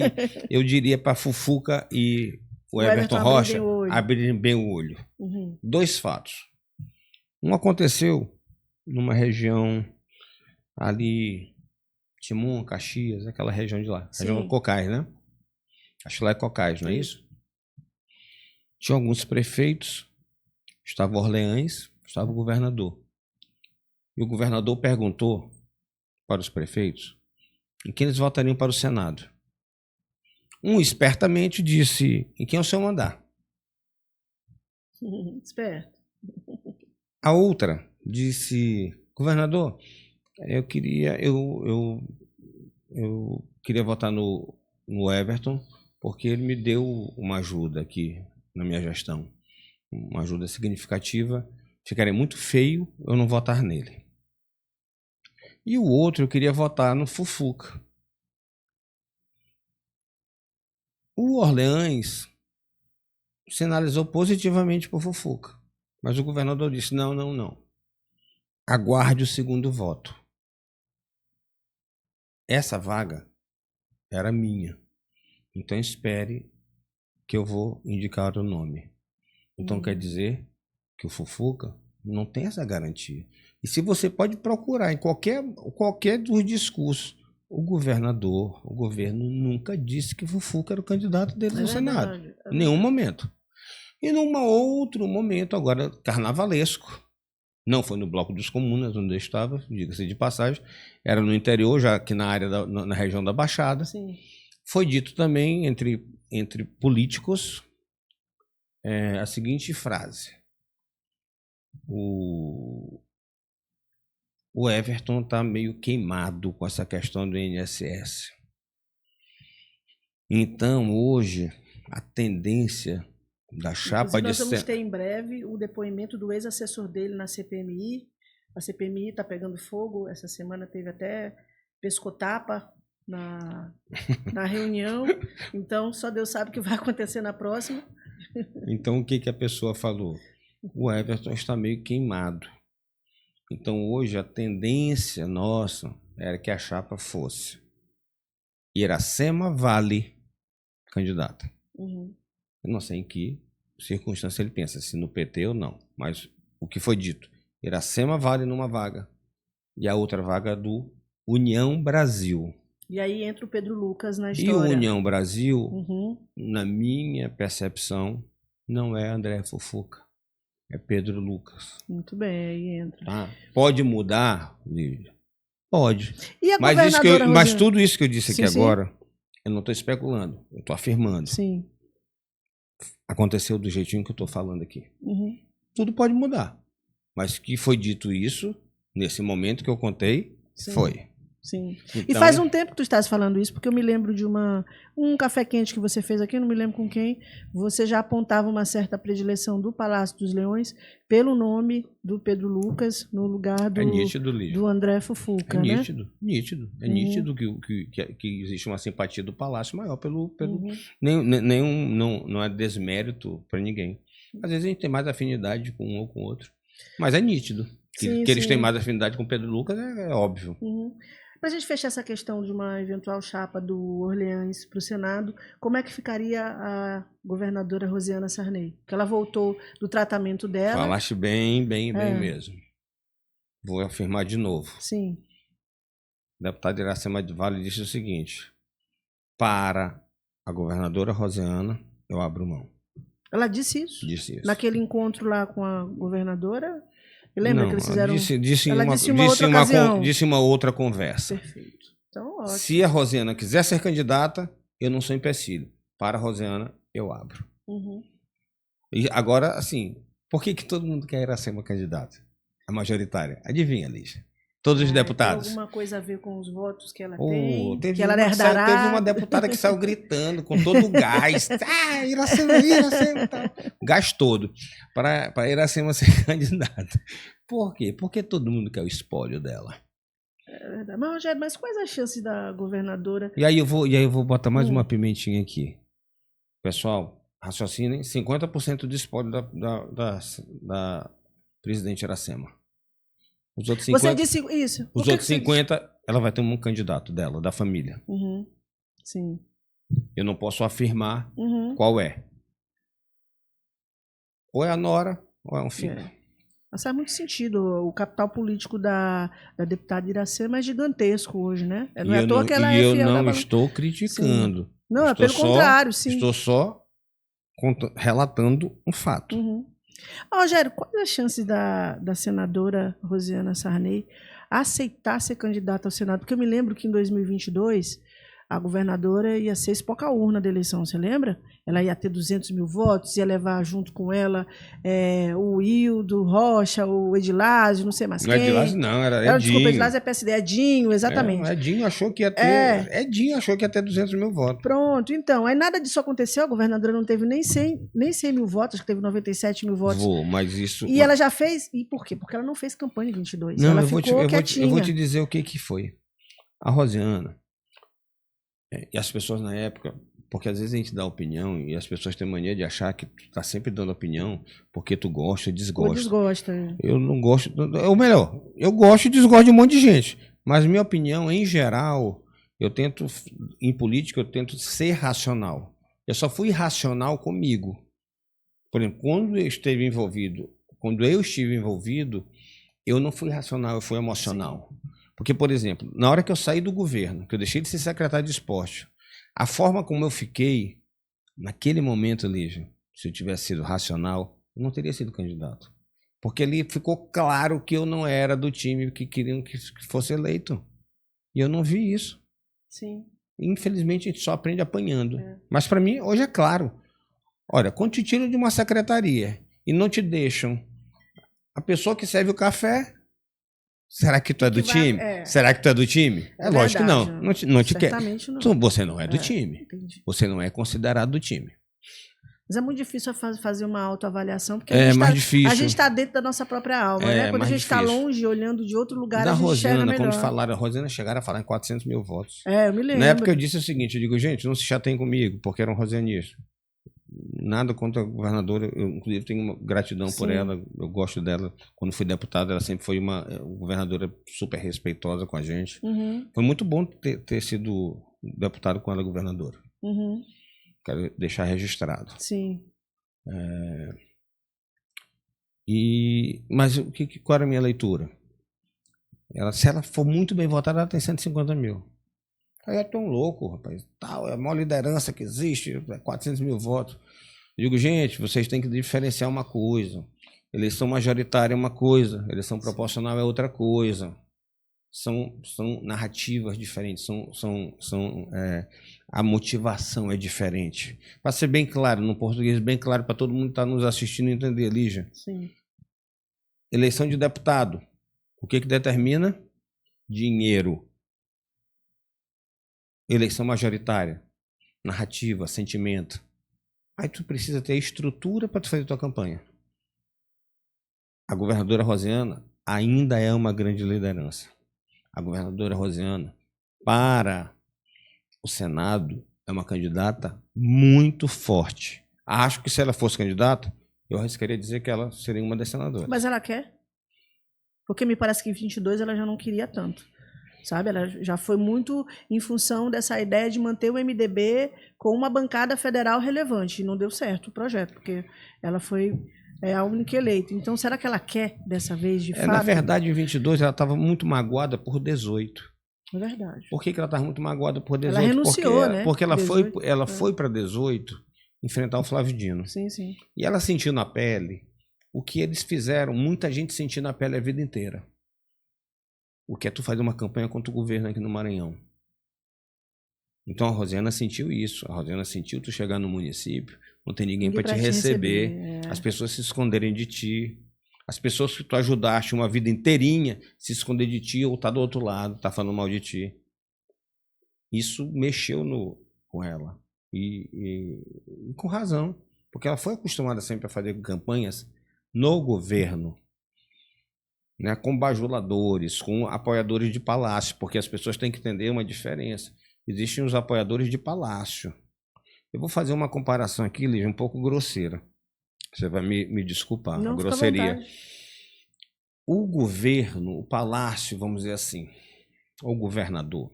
eu diria para Fufuca e o Everton Rocha abrirem bem o olho. Dois fatos. Um aconteceu numa região ali, Timon, Caxias, aquela região de lá. Sim. Região Cocais, né? Acho que lá é Cocais, não é isso? Tinha alguns prefeitos, estava Orleans, estava o governador. E o governador perguntou para os prefeitos em quem eles votariam para o Senado. Um espertamente disse em quem o senhor mandar. Esperto. A outra disse, governador, eu queria votar no Everton porque ele me deu uma ajuda aqui na minha gestão, uma ajuda significativa. Ficaria muito feio eu não votar nele. E o outro eu queria votar no Fufuca. O Orleans sinalizou positivamente para o Fufuca, mas o governador disse: não. Aguarde o segundo voto. Essa vaga era minha. Então espere que eu vou indicar o nome. Então quer dizer que o Fufuca não tem essa garantia. E se você pode procurar em qualquer dos discursos, o governador, o governo nunca disse que o Fufuca era o candidato dele no Senado. Em nenhum momento. E num outro momento, agora carnavalesco, não foi no Bloco dos Comunas, onde eu estava, diga-se de passagem, era no interior, já aqui na área na região da Baixada. Sim. Foi dito também entre políticos a seguinte frase: o Everton está meio queimado com essa questão do INSS. Então, hoje, a tendência da chapa nós vamos ter em breve o depoimento do ex-assessor dele na CPMI. A CPMI está pegando fogo. Essa semana teve até pescotapa na reunião. Então, só Deus sabe o que vai acontecer na próxima. Então, o que a pessoa falou? O Everton está meio queimado. Então, hoje, a tendência nossa era que a chapa fosse Iracema Vale candidata. Uhum. Eu não sei em que circunstância ele pensa, se no PT ou não. Mas o que foi dito? Iracema Vale numa vaga e a outra vaga do União Brasil. E aí entra o Pedro Lucas na história. E o União Brasil, na minha percepção, não é André Fufuca. É Pedro Lucas. Muito bem, aí entra. Tá? Pode mudar, Lídia? Pode. E a mas tudo isso que eu disse aqui sim. agora, eu não estou especulando, eu estou afirmando. Sim. Aconteceu do jeitinho que eu estou falando aqui. Tudo pode mudar. Mas que foi dito isso, nesse momento que eu contei, sim. Foi. Sim. Então, e faz um tempo que tu estás falando isso, porque eu me lembro de um café quente que você fez aqui, eu não me lembro com quem, você já apontava uma certa predileção do Palácio dos Leões pelo nome do Pedro Lucas no lugar do André Fufuca, é né? nítido. É nítido que existe uma simpatia do Palácio maior pelo não é desmérito para ninguém. Às vezes a gente tem mais afinidade com um ou com o outro, mas é nítido. Que eles têm mais afinidade com o Pedro Lucas é óbvio. Para a gente fechar essa questão de uma eventual chapa do Orleans para o Senado, como é que ficaria a governadora Rosiana Sarney? Porque ela voltou do tratamento dela. Falaste bem mesmo. Vou afirmar de novo. Sim. O deputado Iracema de Vale disse o seguinte: para a governadora Rosiana, eu abro mão. Ela disse isso? Disse isso. Naquele encontro lá com a governadora? Lembra que eles fizeram... Disse uma outra conversa. Perfeito. Então, ótimo. Se a Rosiana quiser ser candidata, eu não sou empecilho. Para a Rosiana, eu abro. E agora, assim, por que todo mundo quer Iracema candidata? A majoritária. Adivinha, Lígia? Todos os deputados. Tem alguma coisa a ver com os votos que ela tem? Que ela herdará? Teve uma deputada que saiu gritando com todo o gás. Iracema, tá. Gás todo. Para Iracema ser candidata. Por quê? Porque todo mundo quer o espólio dela. É verdade. Mas, Rogério, quais as chances da governadora? E aí eu vou botar mais uma pimentinha aqui. Pessoal, raciocinem: 50% do espólio da presidente Iracema. Os outros 50, você disse isso. Os outros 50, ela vai ter um candidato dela, da família. Sim. Eu não posso afirmar qual é. Ou é a nora, ou é um filho. Mas faz muito sentido. O capital político da deputada Iracema é gigantesco hoje, né? Não é à toa que ela é fiel. E eu não estou criticando. Sim. Não, pelo contrário, sim. Estou só relatando um fato. Rogério, quais as chances da senadora Rosiana Sarney aceitar ser candidata ao Senado? Porque eu me lembro que em 2022 a governadora ia ser espoca-urna da eleição, você lembra? Ela ia ter 200 mil votos, ia levar junto com ela o Hildo Rocha, o Edilásio, não sei mais Não quem. é Edilásio, não, era Desculpa, Edinho. Edilásio é PSD, Edinho, exatamente. Edinho achou que ia ter. Edinho achou que ia ter 200 mil votos. Pronto, então, aí nada disso aconteceu, a governadora não teve nem 100 mil votos, acho que teve 97 mil votos. Mas isso... E ela já fez, e por quê? Porque ela não fez campanha em 22. Não, ela eu quietinha. vou te dizer o que foi. A Rosiana, e as pessoas na época, porque às vezes a gente dá opinião e as pessoas têm mania de achar que tu tá sempre dando opinião porque tu gosta ou desgosta. Ou desgosta. Eu não gosto, ou melhor, eu gosto e desgosto de um monte de gente, mas minha opinião, em geral, em política, eu tento ser racional. Eu só fui racional comigo. Por exemplo, quando eu estive envolvido, eu não fui racional, eu fui emocional. Porque, por exemplo, na hora que eu saí do governo, que eu deixei de ser secretário de esporte, a forma como eu fiquei, naquele momento, Lígia, se eu tivesse sido racional, eu não teria sido candidato. Porque ali ficou claro que eu não era do time que queriam que fosse eleito. E eu não vi isso. Sim. Infelizmente, a gente só aprende apanhando. Mas para mim, hoje é claro. Olha, quando te tiram de uma secretaria e não te deixam a pessoa que serve o café, será que tu é do time? Será que tu é do time? É lógico que não. Não te quer. Não. Você não é do time. Entendi. Você não é considerado do time. Mas é muito difícil fazer uma autoavaliação, porque difícil. A gente está dentro da nossa própria alma, né? Quando a gente está longe, olhando de outro lugar, a gente enxerga melhor. Quando falaram, a Rosiana chegaram a falar em 400 mil votos. Eu me lembro. Na época eu disse o seguinte, eu digo, gente, não se chateiem comigo, porque eram rosianistas. Nada contra a governadora, eu inclusive tenho uma gratidão por ela, eu gosto dela. Quando fui deputado, ela sempre foi uma governadora super respeitosa com a gente. Foi muito bom ter sido deputado com ela, governadora. Quero deixar registrado. Sim. Mas qual era a minha leitura? Se ela for muito bem votada, ela tem 150 mil. Aí é tão louco, rapaz. É a maior liderança que existe, 400 mil votos. Eu digo, gente, vocês têm que diferenciar uma coisa. Eleição majoritária é uma coisa, eleição proporcional é outra coisa. São narrativas diferentes, a motivação é diferente. Para ser bem claro, no português bem claro, para todo mundo que está nos assistindo entender, Lígia. Sim. Eleição de deputado. O que determina? Dinheiro. Eleição majoritária, narrativa, sentimento. Aí tu precisa ter estrutura para tu fazer tua campanha. A governadora Rosiana ainda é uma grande liderança. A governadora Rosiana, para o Senado, é uma candidata muito forte. Acho que se ela fosse candidata, eu arriscaria dizer que ela seria uma das senadoras. Mas ela quer? Porque me parece que em 22 ela já não queria tanto. Sabe? Ela já foi muito em função dessa ideia de manter o MDB com uma bancada federal relevante. E não deu certo o projeto, porque ela foi a única eleita. Então, será que ela quer dessa vez, de fato? Na verdade, em 22, ela estava muito magoada por 18. É verdade. Por que ela estava muito magoada por 18? Ela renunciou, né? Porque ela foi para 18 enfrentar o Flávio Dino. Sim, sim. E ela sentiu na pele o que eles fizeram, muita gente sentiu na pele a vida inteira. O que é tu fazer uma campanha contra o governo aqui no Maranhão. Então a Rosiana sentiu isso. A Rosiana sentiu tu chegar no município, não tem ninguém para te receber, as pessoas se esconderem de ti, as pessoas que tu ajudaste uma vida inteirinha se esconder de ti ou tá do outro lado, tá falando mal de ti. Isso mexeu com ela. E com razão. Porque ela foi acostumada sempre a fazer campanhas no governo. Né, com bajuladores, com apoiadores de palácio, porque as pessoas têm que entender uma diferença. Existem os apoiadores de palácio. Eu vou fazer uma comparação aqui, Lígia, um pouco grosseira. Você vai me desculpar, não, a grosseria. O governo, o palácio, vamos dizer assim, o governador,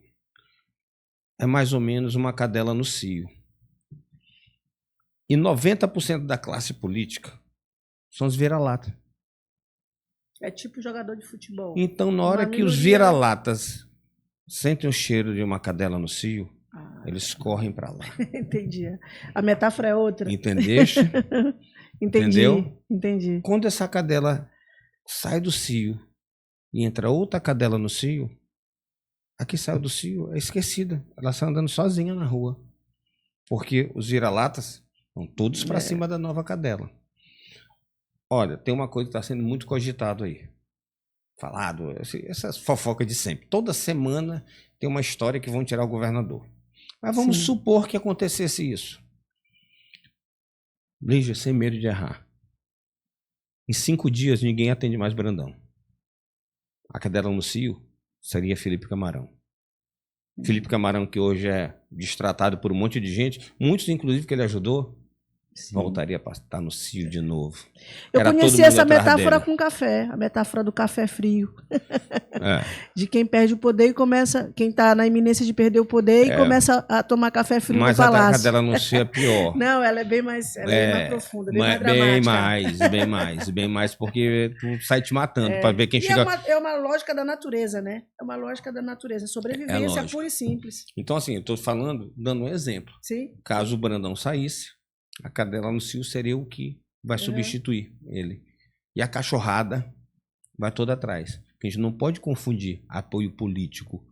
é mais ou menos uma cadela no cio. E 90% da classe política são os vira-lata. É tipo jogador de futebol. Então, na hora que os vira-latas sentem o cheiro de uma cadela no cio, eles correm para lá. Entendi. A metáfora é outra. Entendeste? Entendi. Entendeu? Entendi. Quando essa cadela sai do cio e entra outra cadela no cio, A que saiu do cio é esquecida. Ela sai andando sozinha na rua. Porque os vira-latas vão todos para cima da nova cadela. Olha, tem uma coisa que está sendo muito cogitado aí. Falado, essas fofocas de sempre. Toda semana tem uma história que vão tirar o governador. Mas vamos supor que acontecesse isso. Lígia, sem medo de errar. Em 5 dias ninguém atende mais Brandão. A cadela no cio seria Felipe Camarão. Felipe Camarão, que hoje é destratado por um monte de gente, muitos inclusive que ele ajudou, voltaria para estar no cio de novo. Eu conheci essa metáfora com café, a metáfora do café frio. De quem perde o poder e começa, quem está na iminência de perder o poder e começa a tomar café frio no palácio. Mas a cadela no cio é pior. Não, ela é bem mais, bem mais profunda, bem mais dramática. Bem mais, porque tu sai te matando para ver quem chega... É uma lógica da natureza, né? É uma lógica da natureza, sobrevivência pura e simples. Então, assim, eu estou falando, dando um exemplo. Sim. Caso o Brandão saísse, a cadela no cio seria o que vai substituir ele. E a cachorrada vai toda atrás. Porque a gente não pode confundir apoio político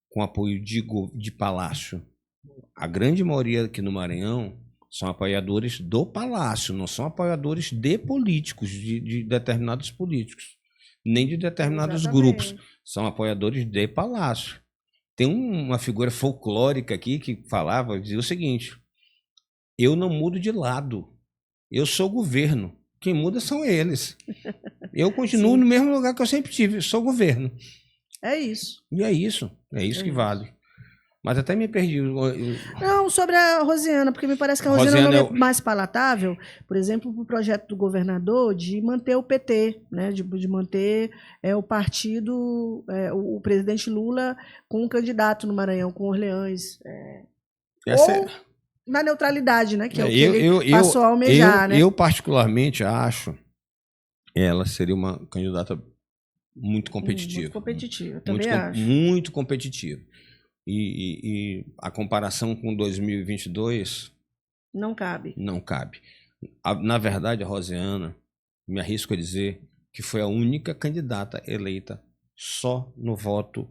com apoio de palácio. A grande maioria aqui no Maranhão são apoiadores do palácio, não são apoiadores de políticos, de determinados políticos, nem de determinados grupos. São apoiadores de palácio. Tem uma figura folclórica aqui que dizia o seguinte: eu não mudo de lado. Eu sou governo. Quem muda são eles. Eu continuo no mesmo lugar que eu sempre tive. Eu sou governo. É isso. E é isso. É isso que vale. Mas até me perdi. Não, sobre a Rosiana, porque me parece que a Rosiana é um nome mais palatável, por exemplo, para o projeto do governador de manter o PT, né? De manter o partido, o presidente Lula com um candidato no Maranhão, com Orleans. Na neutralidade, né? Que é o que ele passou a almejar, né? Eu particularmente acho ela seria uma candidata muito competitiva. Muito competitiva, também acho. Muito competitiva. E a comparação com 2022... Não cabe. Não cabe. Na verdade, a Rosiana, me arrisco a dizer, que foi a única candidata eleita só no voto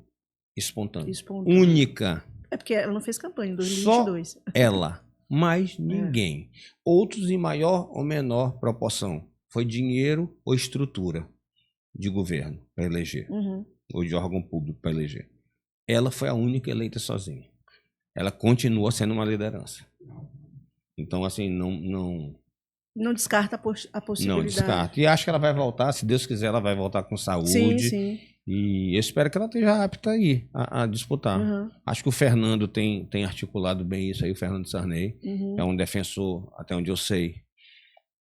espontâneo. Única. É porque ela não fez campanha em 2022. Só ela. Mais ninguém. Outros em maior ou menor proporção. Foi dinheiro ou estrutura de governo para eleger. Ou de órgão público para eleger. Ela foi a única eleita sozinha. Ela continua sendo uma liderança. Então, assim, não descarta a possibilidade. Não descarta. E acho que ela vai voltar, se Deus quiser, ela vai voltar com saúde. Sim. E eu espero que ela esteja apta aí a disputar. Acho que o Fernando tem articulado bem isso aí, o Fernando Sarney. É um defensor, até onde eu sei.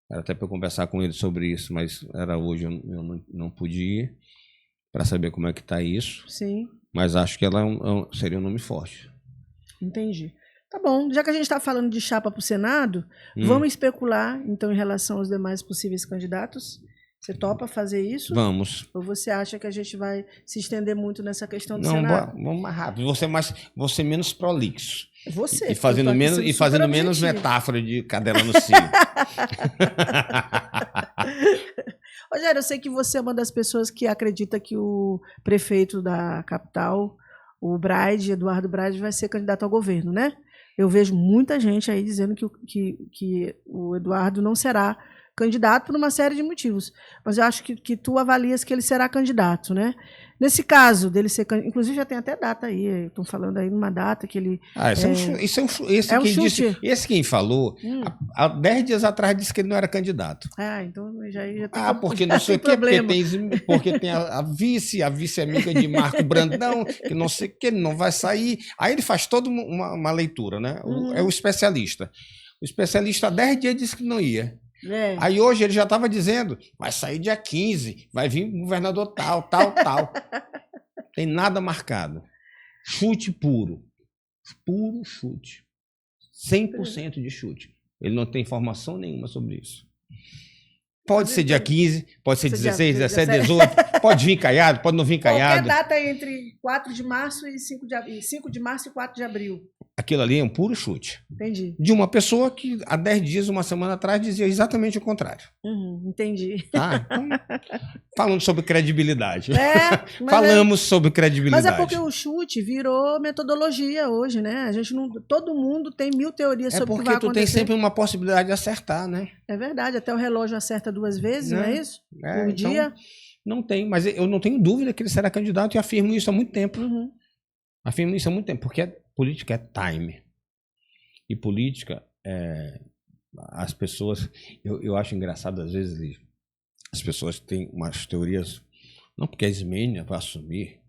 Era até para eu conversar com ele sobre isso, mas era hoje, eu não pude ir para saber como é que está isso. Sim. Mas acho que ela seria um nome forte. Entendi. Tá bom, já que a gente está falando de chapa para o Senado, vamos especular, então, em relação aos demais possíveis candidatos? Você topa fazer isso? Vamos. Ou você acha que a gente vai se estender muito nessa questão do Senado? Vamos mais rápido. Você menos prolixo. Você. E fazendo menos metáfora de cadela no cio. Rogério, eu sei que você é uma das pessoas que acredita que o prefeito da capital, o Eduardo Braide, vai ser candidato ao governo, né? Eu vejo muita gente aí dizendo que o Eduardo não será candidato por uma série de motivos. Mas eu acho que tu avalias que ele será candidato, né? Nesse caso dele ser candidato, inclusive já tem até data aí, estão falando aí numa data que ele... Esse quem falou, há 10 dias atrás disse que ele não era candidato. Então já tem porque não sei o que, porque tem a vice amiga de Marco Brandão, que não sei o que, ele não vai sair. Aí ele faz toda uma leitura, né? É o especialista. O especialista há 10 dias disse que não ia. Aí hoje ele já estava dizendo, vai sair dia 15, vai vir governador tal. Tem nada marcado. Chute puro. Puro chute. 100% de chute. Ele não tem informação nenhuma sobre isso. Pode ser dia 15, pode ser 16, 17, 18, pode vir caiado, pode não vir caiado. Qualquer data entre 4 de março e 5 de março e 4 de abril. aquilo ali é um puro chute. Entendi. De uma pessoa que há 10 dias, uma semana atrás, dizia exatamente o contrário. Entendi. Tá? Então, falando sobre credibilidade. Mas Falamos sobre credibilidade. Mas é porque o chute virou metodologia hoje, né? A gente não, todo mundo tem 1000 teorias sobre o que vai acontecer. É porque tu tem sempre uma possibilidade de acertar, né? É verdade, até o relógio acerta 2 vezes, não é isso? Por então, dia. Não tem, mas eu não tenho dúvida que ele será candidato e afirmo isso há muito tempo. Afirmo isso há muito tempo, porque política é time. E política, as pessoas... Eu acho engraçado, às vezes, Lígia, as pessoas têm umas teorias... Não, porque a Ismênia vai assumir.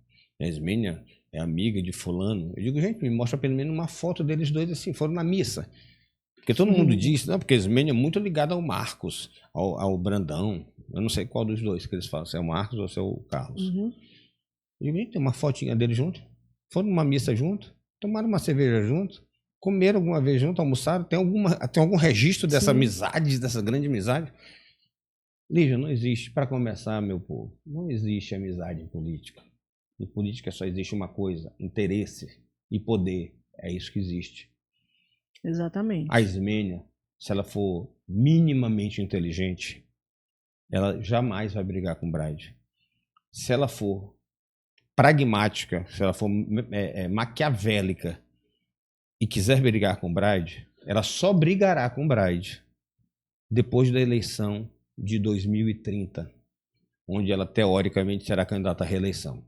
A Ismênia é amiga de fulano. Eu digo, gente, me mostra pelo menos uma foto deles dois assim, foram na missa. Porque todo mundo diz, não, porque a Ismênia é muito ligada ao Marcos, ao Brandão. Eu não sei qual dos dois que eles falam, se é o Marcos ou se é o Carlos. Eu digo, gente, tem uma fotinha deles junto. Foram numa missa junto, tomaram uma cerveja junto, comeram alguma vez junto, almoçaram. Tem algum registro dessa amizade, dessa grande amizade? Lígia, não existe, para começar, meu povo, não existe amizade em política. Em política só existe uma coisa, interesse e poder. É isso que existe. Exatamente. A Ismênia, se ela for minimamente inteligente, ela jamais vai brigar com o Bride. Se ela for pragmática, se ela for maquiavélica e quiser brigar com o Bride, ela só brigará com o Bride depois da eleição de 2030, onde ela teoricamente será candidata à reeleição.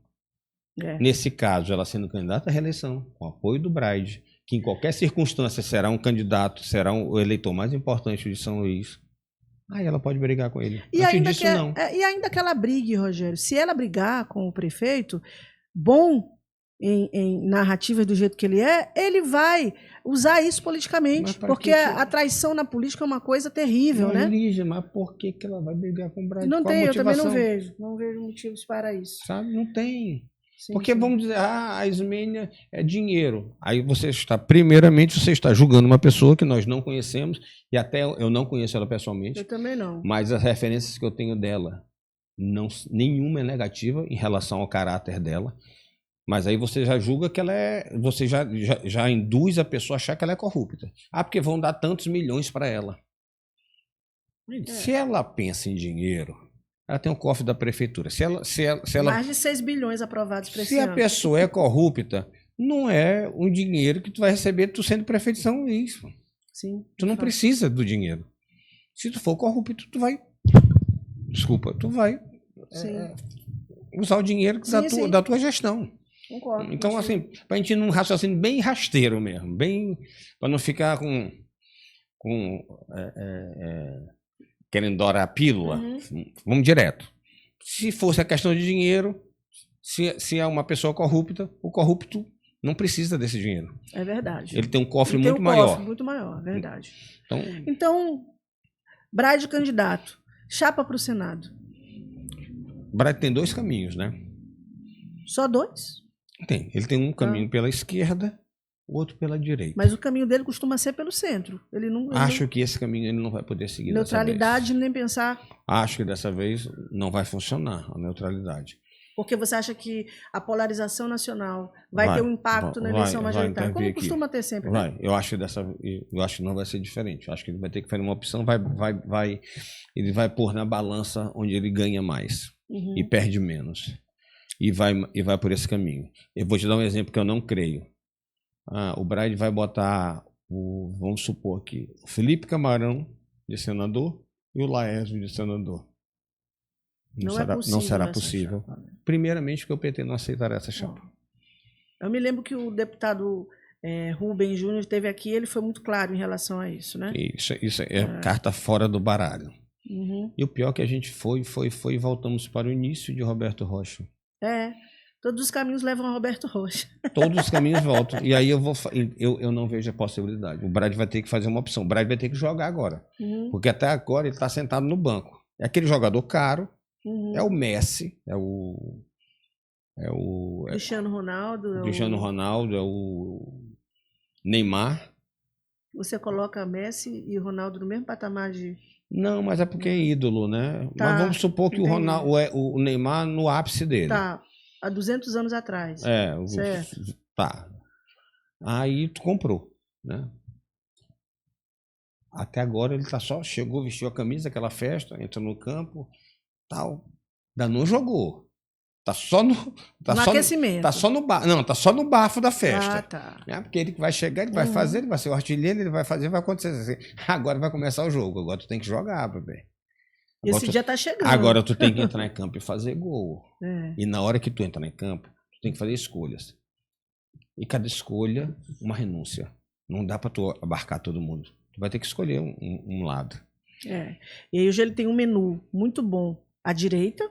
Nesse caso, ela sendo candidata à reeleição, com apoio do Bride, que em qualquer circunstância será um candidato, será o eleitor mais importante de São Luís, aí ela pode brigar com ele. E ainda, e ainda que ela brigue, Rogério, se ela brigar com o prefeito, bom em narrativas do jeito que ele vai usar isso politicamente, porque a traição na política é uma coisa terrível, né? Lígia, mas por que ela vai brigar com o Bride? Não tem, eu também não vejo motivos para isso. Sabe, não tem. Porque vamos dizer, a Ismênia é dinheiro. Aí primeiramente você está julgando uma pessoa que nós não conhecemos, e até eu não conheço ela pessoalmente. Eu também não. Mas as referências que eu tenho dela, nenhuma é negativa em relação ao caráter dela. Mas aí você já julga que ela você já induz a pessoa a achar que ela é corrupta. Porque vão dar tantos milhões para ela. Se ela pensa em dinheiro, ela tem um cofre da prefeitura. Se ela mais de 6 bilhões aprovados para esse ano. Se a pessoa é corrupta, não é um dinheiro que tu vai receber tu sendo prefeito de São Luís. Sim. Tu não precisa do dinheiro. Se tu for corrupto, tu vai usar o dinheiro da tua gestão. Concordo. Então, assim, pra gente ir num raciocínio bem rasteiro mesmo, bem para não ficar querendo dourar a pílula, vamos direto. Se fosse a questão de dinheiro, se é uma pessoa corrupta, o corrupto não precisa desse dinheiro. É verdade. Ele tem um cofre muito maior. Muito maior, é verdade. Então, Bride candidato, chapa para o Senado. Bride tem 2 caminhos, né? Só 2? Tem. Ele tem um caminho pela esquerda, o outro pela direita. Mas o caminho dele costuma ser pelo centro. Acho que esse caminho ele não vai poder seguir. Neutralidade, nem pensar. Acho que dessa vez não vai funcionar a neutralidade. Porque você acha que a polarização nacional vai ter um impacto na eleição majoritária? Como costuma ter sempre. Vai. Eu acho que não vai ser diferente. Eu acho que ele vai ter que fazer uma opção, ele vai pôr na balança onde ele ganha mais e perde menos. E vai por esse caminho. Eu vou te dar um exemplo que eu não creio. O Bride vai botar, vamos supor aqui, o Felipe Camarão de senador e o Laércio de senador. Não será possível. Primeiramente porque o PT não aceitará essa chapa. Eu me lembro que o deputado Rubem Júnior esteve aqui, ele foi muito claro em relação a isso, né? Isso é carta fora do baralho. E o pior é que a gente foi e voltamos para o início de Roberto Rocha. Todos os caminhos levam a Roberto Rocha. Todos os caminhos voltam. E aí eu não vejo a possibilidade. O Bride vai ter que fazer uma opção. O Bride vai ter que jogar agora. Porque até agora ele está sentado no banco. É aquele jogador caro. É o Messi. É o Cristiano Ronaldo. Cristiano Ronaldo. É o Neymar. Você coloca Messi e Ronaldo no mesmo patamar de... Não, mas é porque é ídolo, né? Mas vamos supor que o Neymar no ápice dele. Há 200 anos atrás. Certo. Tá. Aí tu comprou, né? Até agora ele chegou, vestiu a camisa, aquela festa, entrou no campo, tal. Ainda não jogou. Tá só no. Tá No só aquecimento. Tá só no não, tá só no bafo da festa. Ah, tá. Né? Porque ele vai chegar, ele vai fazer, ele vai ser o artilheiro, ele vai fazer, vai acontecer assim. Agora vai começar o jogo. Agora tu tem que jogar, bebê. Esse dia tá chegando. Agora tu tem que entrar em campo e fazer gol. É. E na hora que tu entra em campo, tu tem que fazer escolhas. E cada escolha, uma renúncia. Não dá pra tu abarcar todo mundo. Tu vai ter que escolher um lado. É. E aí hoje ele tem um menu muito bom à direita,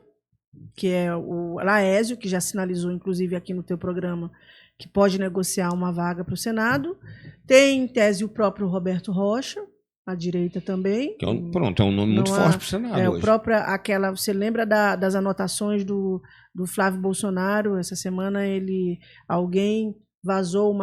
que é o Laésio, que já sinalizou, inclusive, aqui no teu programa, que pode negociar uma vaga para o Senado. Tem, em tese, o próprio Roberto Rocha, à direita também. Que é um nome muito forte para o Senado hoje. Você lembra das anotações do Flávio Bolsonaro? Essa semana alguém vazou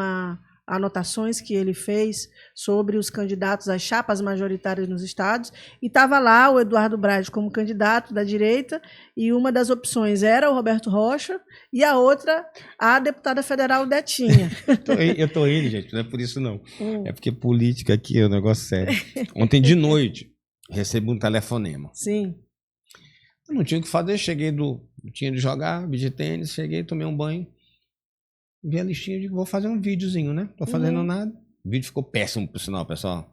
anotações que ele fez sobre os candidatos às chapas majoritárias nos estados, e estava lá o Eduardo Braide como candidato da direita, e uma das opções era o Roberto Rocha, e a outra, a deputada federal Detinha. Eu tô rindo, gente, não é por isso não. É porque política aqui é um negócio sério. Ontem de noite, recebi um telefonema. Sim. Eu não tinha o que fazer, tinha de jogar, beach tênis, cheguei, tomei um banho, vi a listinha, digo, vou fazer um videozinho, né? Tô fazendo nada. O vídeo ficou péssimo, por sinal, pessoal.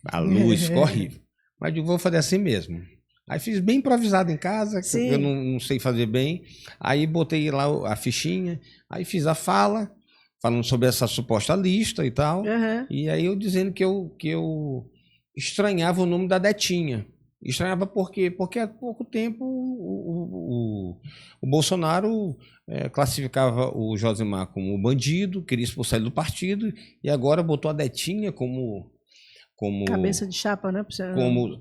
A luz ficou horrível. Mas digo, vou fazer assim mesmo. Aí fiz bem improvisado em casa, que eu não sei fazer bem. Aí botei lá a fichinha, aí fiz a fala, falando sobre essa suposta lista e tal. E aí eu dizendo que eu estranhava o nome da Detinha. Estranhava por quê? Porque há pouco tempo o Bolsonaro classificava o Josimar como bandido, queria expulsar ele do partido, e agora botou a Detinha como cabeça de chapa, né?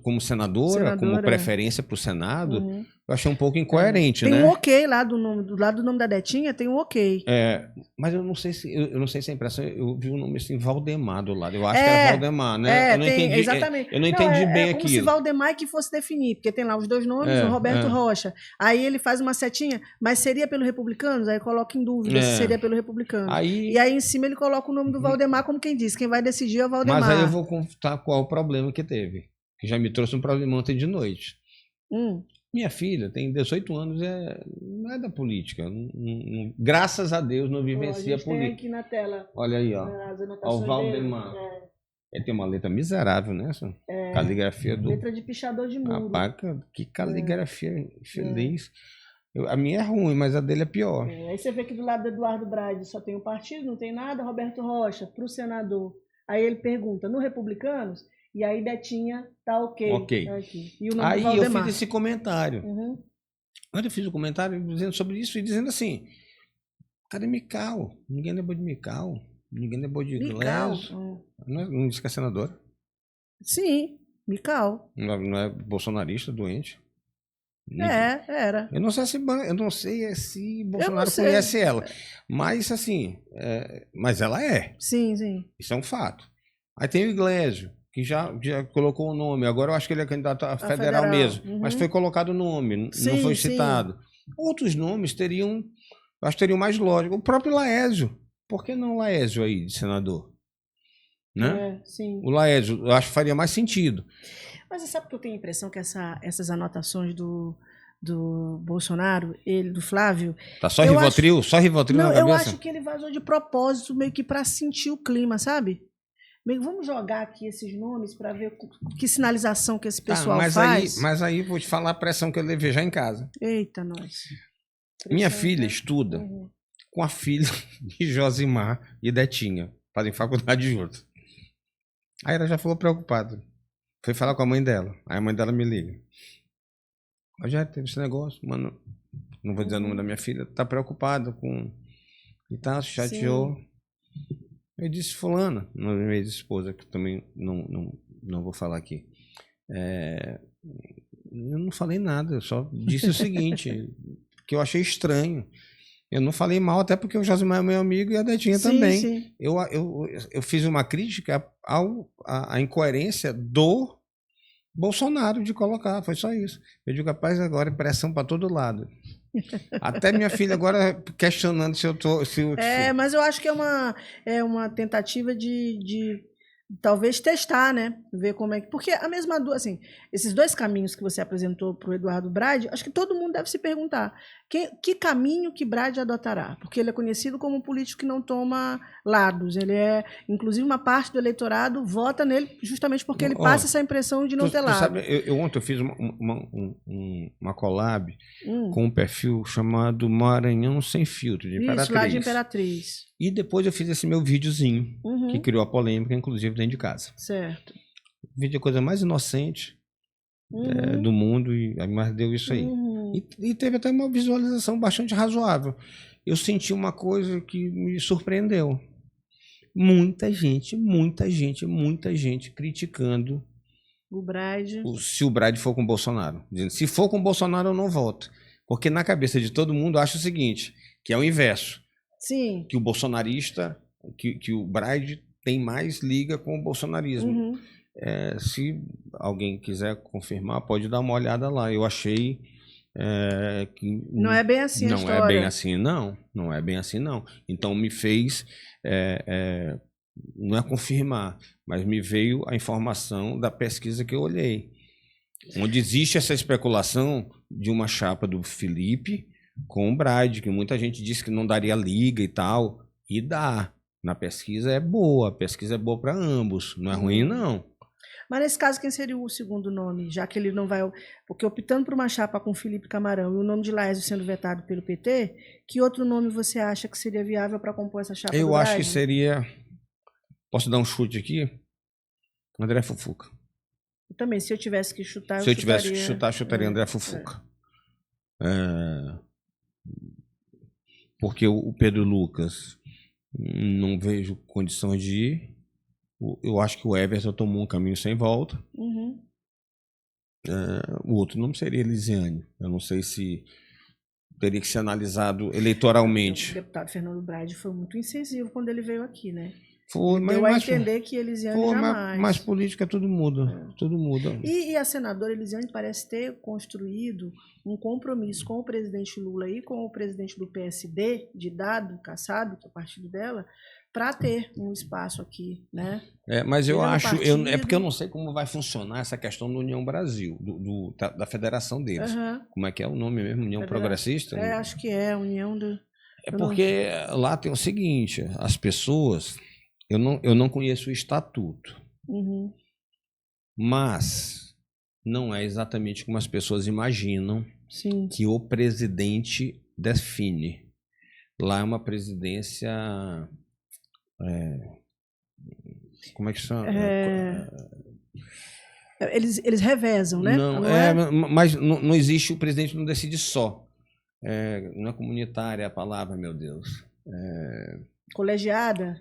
Como senadora, como preferência para o Senado. Eu achei um pouco incoerente, né? Tem um ok lá do lado do nome da Detinha, tem um ok. Mas eu não sei se a impressão, eu vi o nome assim, Valdemar do lado. Eu acho que era Valdemar, né? Eu não entendi. Exatamente. Eu não entendi bem aquilo. É como se Valdemar que fosse definir, porque tem lá os dois nomes, o Roberto Rocha. Aí ele faz uma setinha, mas seria pelo Republicanos? Aí coloca em dúvida se seria pelo Republicano. E aí em cima ele coloca o nome do Valdemar, como quem diz, quem vai decidir é o Valdemar. Mas aí eu vou contar qual o problema que teve, que já me trouxe um problema ontem de noite. Minha filha tem 18 anos, não é da política. Graças a Deus não vivencia política. Tem aqui na tela. Olha aí, ó. O Valdemar. Ele tem uma letra miserável, né? Caligrafia do. Letra de pichador de muro. Rapaz, que caligrafia feliz. A minha é ruim, mas a dele é pior. Aí você vê que do lado do Eduardo Braide só tem um partido, não tem nada, Roberto Rocha, para o senador. Aí ele pergunta, no Republicanos? E aí Detinha tá ok. Aqui. E o nome aí do eu fiz esse comentário. Quando eu fiz o comentário dizendo sobre isso e dizendo assim, cadê Mical? Ninguém lembrou de Mical. Ninguém lembrou de Glésio. Não disse que é senadora? Sim, Mical. Não é bolsonarista, doente? Era. Eu não sei se Bolsonaro conhece ela. Mas assim, mas ela é. Sim. Isso é um fato. Aí tem o Iglesias, que já colocou o nome. Agora eu acho que ele é candidato a federal mesmo. Mas foi colocado o nome, não foi citado. Outros nomes teriam mais lógica. O próprio Laésio. Por que não o Laésio aí, de senador? Né? Sim. O Laésio, eu acho que faria mais sentido. Mas você sabe que eu tenho a impressão que essas anotações do Bolsonaro, do Flávio... Tá só Rivotril? Só Rivotril na cabeça? Eu acho que ele vazou de propósito, meio que para sentir o clima, sabe? Vamos jogar aqui esses nomes para ver que sinalização que esse pessoal faz. Mas aí vou te falar a pressão que eu levei já em casa. Eita, nós. Minha filha estuda com a filha de Josimar e Detinha. Fazem faculdade juntos. Aí ela já falou preocupada. Foi falar com a mãe dela. Aí a mãe dela me liga. Já teve esse negócio, mano. Não vou dizer o nome da minha filha. Tá preocupada com... E tá, chateou. Eu disse, fulana, minha ex-esposa, que também não vou falar aqui. Eu não falei nada, eu só disse o seguinte, que eu achei estranho. Eu não falei mal, até porque o Josimar é meu amigo e a Detinha também. Sim. Eu fiz uma crítica à incoerência do Bolsonaro de colocar, foi só isso. Eu digo, rapaz, agora é pressão para todo lado. Até minha filha agora questionando se eu tô. Mas eu acho que é uma tentativa de talvez testar, né? Ver como é que. Porque a mesma. Assim, esses dois caminhos que você apresentou para o Eduardo Braide, acho que todo mundo deve se perguntar: que caminho que Braide adotará? Porque ele é conhecido como um político que não toma lados. Ele é. Inclusive, uma parte do eleitorado vota nele justamente porque ele passa essa impressão de não ter lado. Sabe, ontem eu fiz uma collab com um perfil chamado Maranhão Sem Filtro, de Imperatriz. Isso, lá de Imperatriz. E depois eu fiz esse meu videozinho, que criou a polêmica, inclusive dentro de casa. Certo. O vídeo é a coisa mais inocente do mundo, mas deu isso aí. E teve até uma visualização bastante razoável. Eu senti uma coisa que me surpreendeu. Muita gente criticando o Braide. Se o Braide for com o Bolsonaro. Dizendo, se for com o Bolsonaro, eu não voto. Porque na cabeça de todo mundo acha o seguinte, que é o inverso. Sim. Que o bolsonarista, que o Braide tem mais liga com o bolsonarismo. Se alguém quiser confirmar, pode dar uma olhada lá. Eu achei que... Não é bem assim a história. Não é bem assim, não. Não é bem assim, não. Então me fez... não é confirmar, mas me veio a informação da pesquisa que eu olhei. Onde existe essa especulação de uma chapa do Felipe com o Braide, que muita gente disse que não daria liga e tal, e dá. Na pesquisa é boa, a pesquisa é boa para ambos, não é ruim não. Mas nesse caso, quem seria o segundo nome? Já que ele não vai... Porque optando por uma chapa com Felipe Camarão e o nome de Laércio sendo vetado pelo PT, que outro nome você acha que seria viável para compor essa chapa? Eu acho que seria... Posso dar um chute aqui? André Fufuca. Eu também, se eu tivesse que chutar, se eu tivesse que chutar, chutaria André Fufuca. Porque o Pedro Lucas não vejo condições de ir. Eu acho que o Everton tomou um caminho sem volta. O outro nome seria Elisiane. Eu não sei se teria que ser analisado eleitoralmente. O deputado Fernando Braide foi muito incisivo quando ele veio aqui, né? Foi, deu a entender que Elisiane jamais. Mas política tudo muda. Tudo muda. E a senadora Elisiane parece ter construído um compromisso com o presidente Lula e com o presidente do PSD, de Dado Cassado, que é o partido dela, para ter um espaço aqui, né? Mas eu acho, é porque eu não sei como vai funcionar essa questão do União Brasil, da federação deles. Como é que é o nome mesmo? União Progressista? Acho que é, União do... Porque lá tem o seguinte, as pessoas... Eu não conheço o estatuto, mas não é exatamente como as pessoas imaginam que o presidente define. Lá é uma presidência... como é que chama? Eles revezam, né? Mas não existe, o presidente não decide só. Não é comunitária a palavra, meu Deus. Colegiada?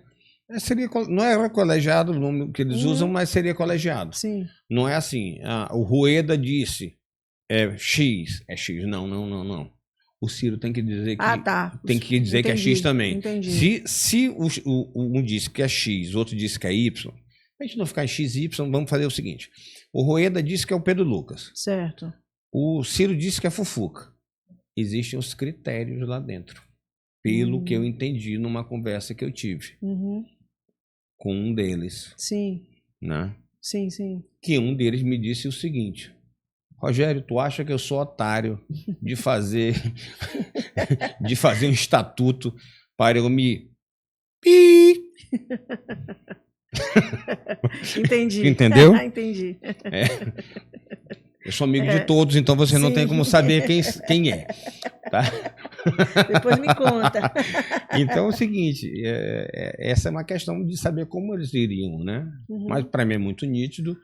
Não é colegiado o nome que eles usam, mas seria colegiado. Sim. Não é assim, o Rueda disse X, é X. Não. O Ciro tem que dizer que tem que dizer que é X também. Entendi. Se um disse que é X, o outro disse que é Y, a gente não ficar em X e Y, vamos fazer o seguinte. O Rueda disse que é o Pedro Lucas. Certo. O Ciro disse que é Fufuca. Existem os critérios lá dentro. Pelo que eu entendi numa conversa que eu tive com um deles. Sim. Né? Sim. Que um deles me disse o seguinte: Rogério, tu acha que eu sou otário de fazer um estatuto para eu me... Entendi. Entendeu? Entendi. Eu sou amigo de todos, então você não tem como saber quem é. Tá? Depois me conta. Então é o seguinte, essa é uma questão de saber como eles iriam, né? Mas para mim é muito nítido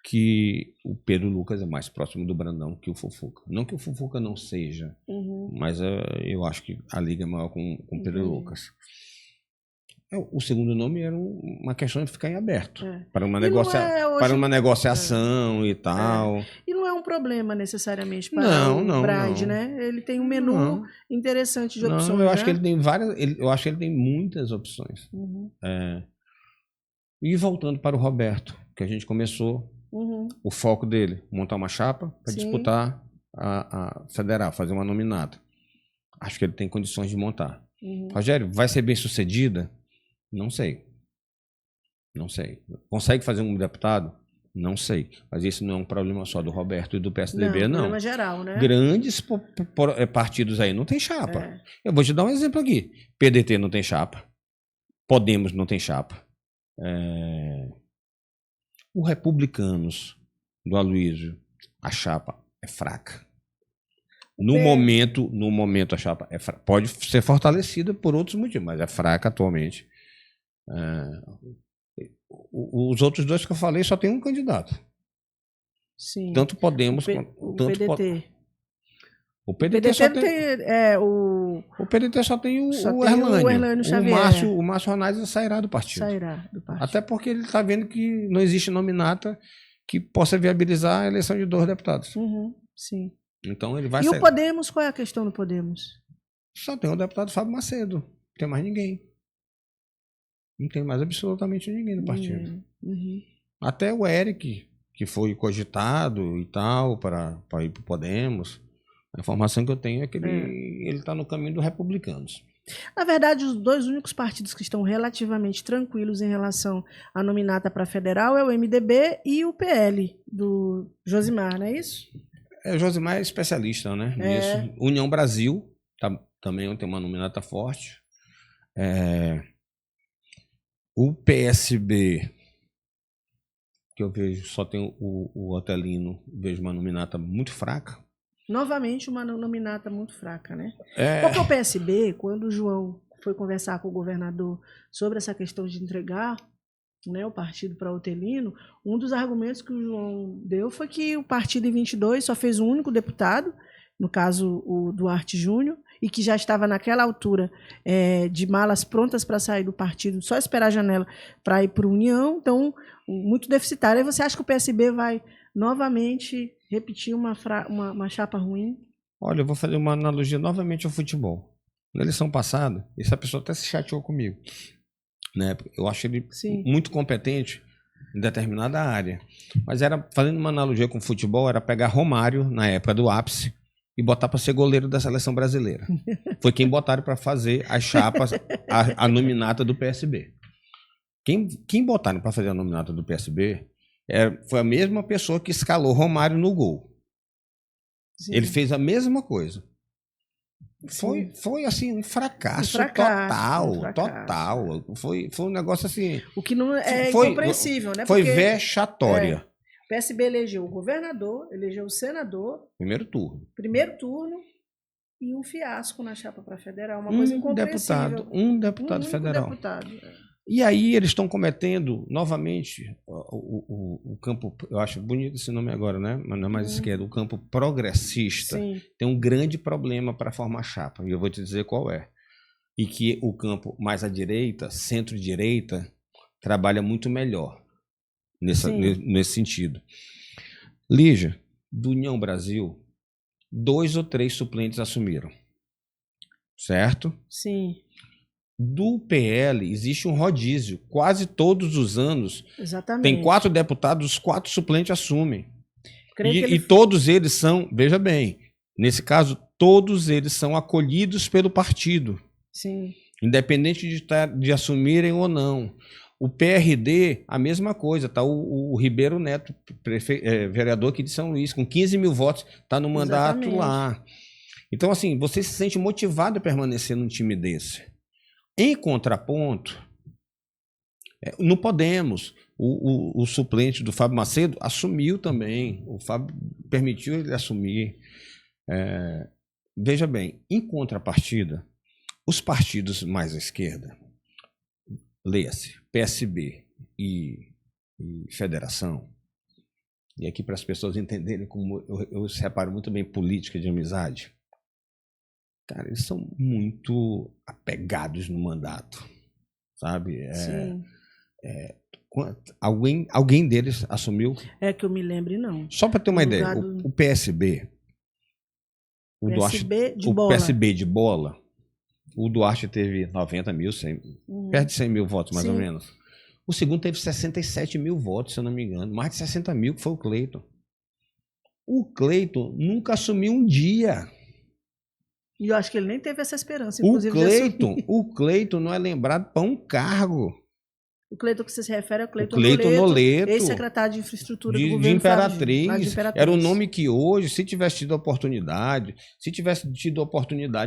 que o Pedro Lucas é mais próximo do Brandão que o Fufuca. Não que o Fufuca não seja, mas eu acho que a liga é maior com o Pedro Lucas. O segundo nome era uma questão de ficar em aberto para uma negociação e tal. E não é um problema necessariamente para o Braide, né? Ele tem um menu interessante de opções. Eu acho que ele tem eu acho que ele tem muitas opções. E voltando para o Roberto, que a gente começou, o foco dele, montar uma chapa para disputar a federal, fazer uma nominata. Acho que ele tem condições de montar. Rogério, vai ser bem sucedida? Não sei. Não sei. Consegue fazer um deputado? Não sei. Mas isso não é um problema só do Roberto e do PSDB, não. Problema geral, né? Grandes partidos aí não tem chapa. Eu vou te dar um exemplo aqui. PDT não tem chapa. Podemos não tem chapa. O Republicanos do Aloysio, a chapa é fraca. No momento a chapa pode ser fortalecida por outros motivos, mas é fraca atualmente. Os outros dois que eu falei só tem um candidato. Sim. Tanto Podemos o quanto PDT. O PDT só tem o Erlânio Xavier. O Márcio Ronaldo sairá do partido. Até porque ele está vendo que não existe nominata que possa viabilizar a eleição de 2 deputados. Sim. Então ele vai sair. E o Podemos, qual é a questão do Podemos? Só tem o deputado Fábio Macedo. Não tem mais ninguém. Não tem mais absolutamente ninguém no partido. Até o Eric, que foi cogitado e tal, para ir para o Podemos. A informação que eu tenho é que ele está no caminho dos republicanos. Na verdade, os 2 únicos partidos que estão relativamente tranquilos em relação à nominata para federal é o MDB e o PL, do Josimar, não é isso? O Josimar é especialista, né? Nisso. União Brasil também tem uma nominata forte. O PSB, que eu vejo, só tem o Otelino, vejo uma nominata muito fraca. Novamente, uma nominata muito fraca, né? Porque o PSB, quando o João foi conversar com o governador sobre essa questão de entregar, né, o partido para Otelino, um dos argumentos que o João deu foi que o partido em 22 só fez um único deputado, no caso o Duarte Júnior, e que já estava naquela altura de malas prontas para sair do partido, só esperar a janela para ir para a União, então muito deficitário. Aí você acha que o PSB vai novamente repetir uma chapa ruim? Olha, eu vou fazer uma analogia novamente ao futebol. Na eleição passada, essa pessoa até se chateou comigo. Né? Eu acho ele muito competente em determinada área. Mas fazendo uma analogia com o futebol, era pegar Romário, na época do ápice, e botar para ser goleiro da seleção brasileira. Foi quem botaram para fazer as chapas, a nominata do PSB. Quem botaram para fazer a nominata do PSB foi a mesma pessoa que escalou Romário no gol. Ele fez a mesma coisa. Foi assim, um fracasso total. Foi um negócio assim... O que não é incompreensível, né? Foi vexatória. O PSB elegeu o governador, elegeu o senador. Primeiro turno. E um fiasco na chapa para federal. Uma coisa incompreensível. Um deputado federal. E aí eles estão cometendo novamente o campo, eu acho bonito esse nome agora, né? Mas não é mais esquerda, o campo progressista. Tem um grande problema para formar chapa, e eu vou te dizer qual é. E que o campo mais à direita, centro-direita, trabalha muito melhor nesse sentido. Lígia, do União Brasil, 2 ou 3 suplentes assumiram. Certo? Sim. Do PL existe um rodízio. Quase todos os anos. Exatamente. Tem 4 deputados, os 4 suplentes assumem. E todos eles são, veja bem, nesse caso, todos eles são acolhidos pelo partido. Sim. Independente de assumirem ou não. O PRD, a mesma coisa, tá o Ribeiro Neto, vereador aqui de São Luís, com 15 mil votos, está no mandato lá. Então, assim, você se sente motivado a permanecer num time desse. Em contraponto, no Podemos, o suplente do Fábio Macedo assumiu também. O Fábio permitiu ele assumir. Veja bem, em contrapartida, os partidos mais à esquerda, leia-se, PSB e Federação, e aqui para as pessoas entenderem como eu separo muito bem política de amizade, cara, eles são muito apegados no mandato, sabe? Alguém deles assumiu? Que eu me lembre, não. Só para ter uma ideia, o PSB, PSB de bola, o Duarte teve 90 mil, 100, perto de 100 mil votos, mais ou menos. O segundo teve 67 mil votos, se eu não me engano. Mais de 60 mil, que foi o Cleiton. O Cleiton nunca assumiu um dia. E eu acho que ele nem teve essa esperança, O inclusive. Cleiton não é lembrado para um cargo. O Cleiton que você se refere é o Cleiton Noleto, ex-secretário de Infraestrutura do de governo Imperatriz. lá de Imperatriz. Era um nome que hoje, se tivesse tido oportunidade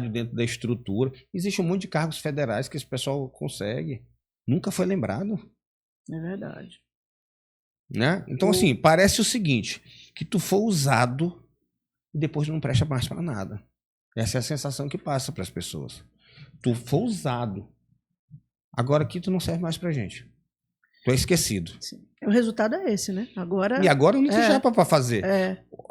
dentro da estrutura, existe um monte de cargos federais que esse pessoal consegue. Nunca foi lembrado. É verdade. Né? Então, assim, parece o seguinte, que tu for usado e depois não presta mais para nada. Essa é a sensação que passa para as pessoas. Tu foi usado. Agora aqui tu não serve mais pra gente. Tu é esquecido. Sim. O resultado é esse, né? E agora não tem chapa para fazer.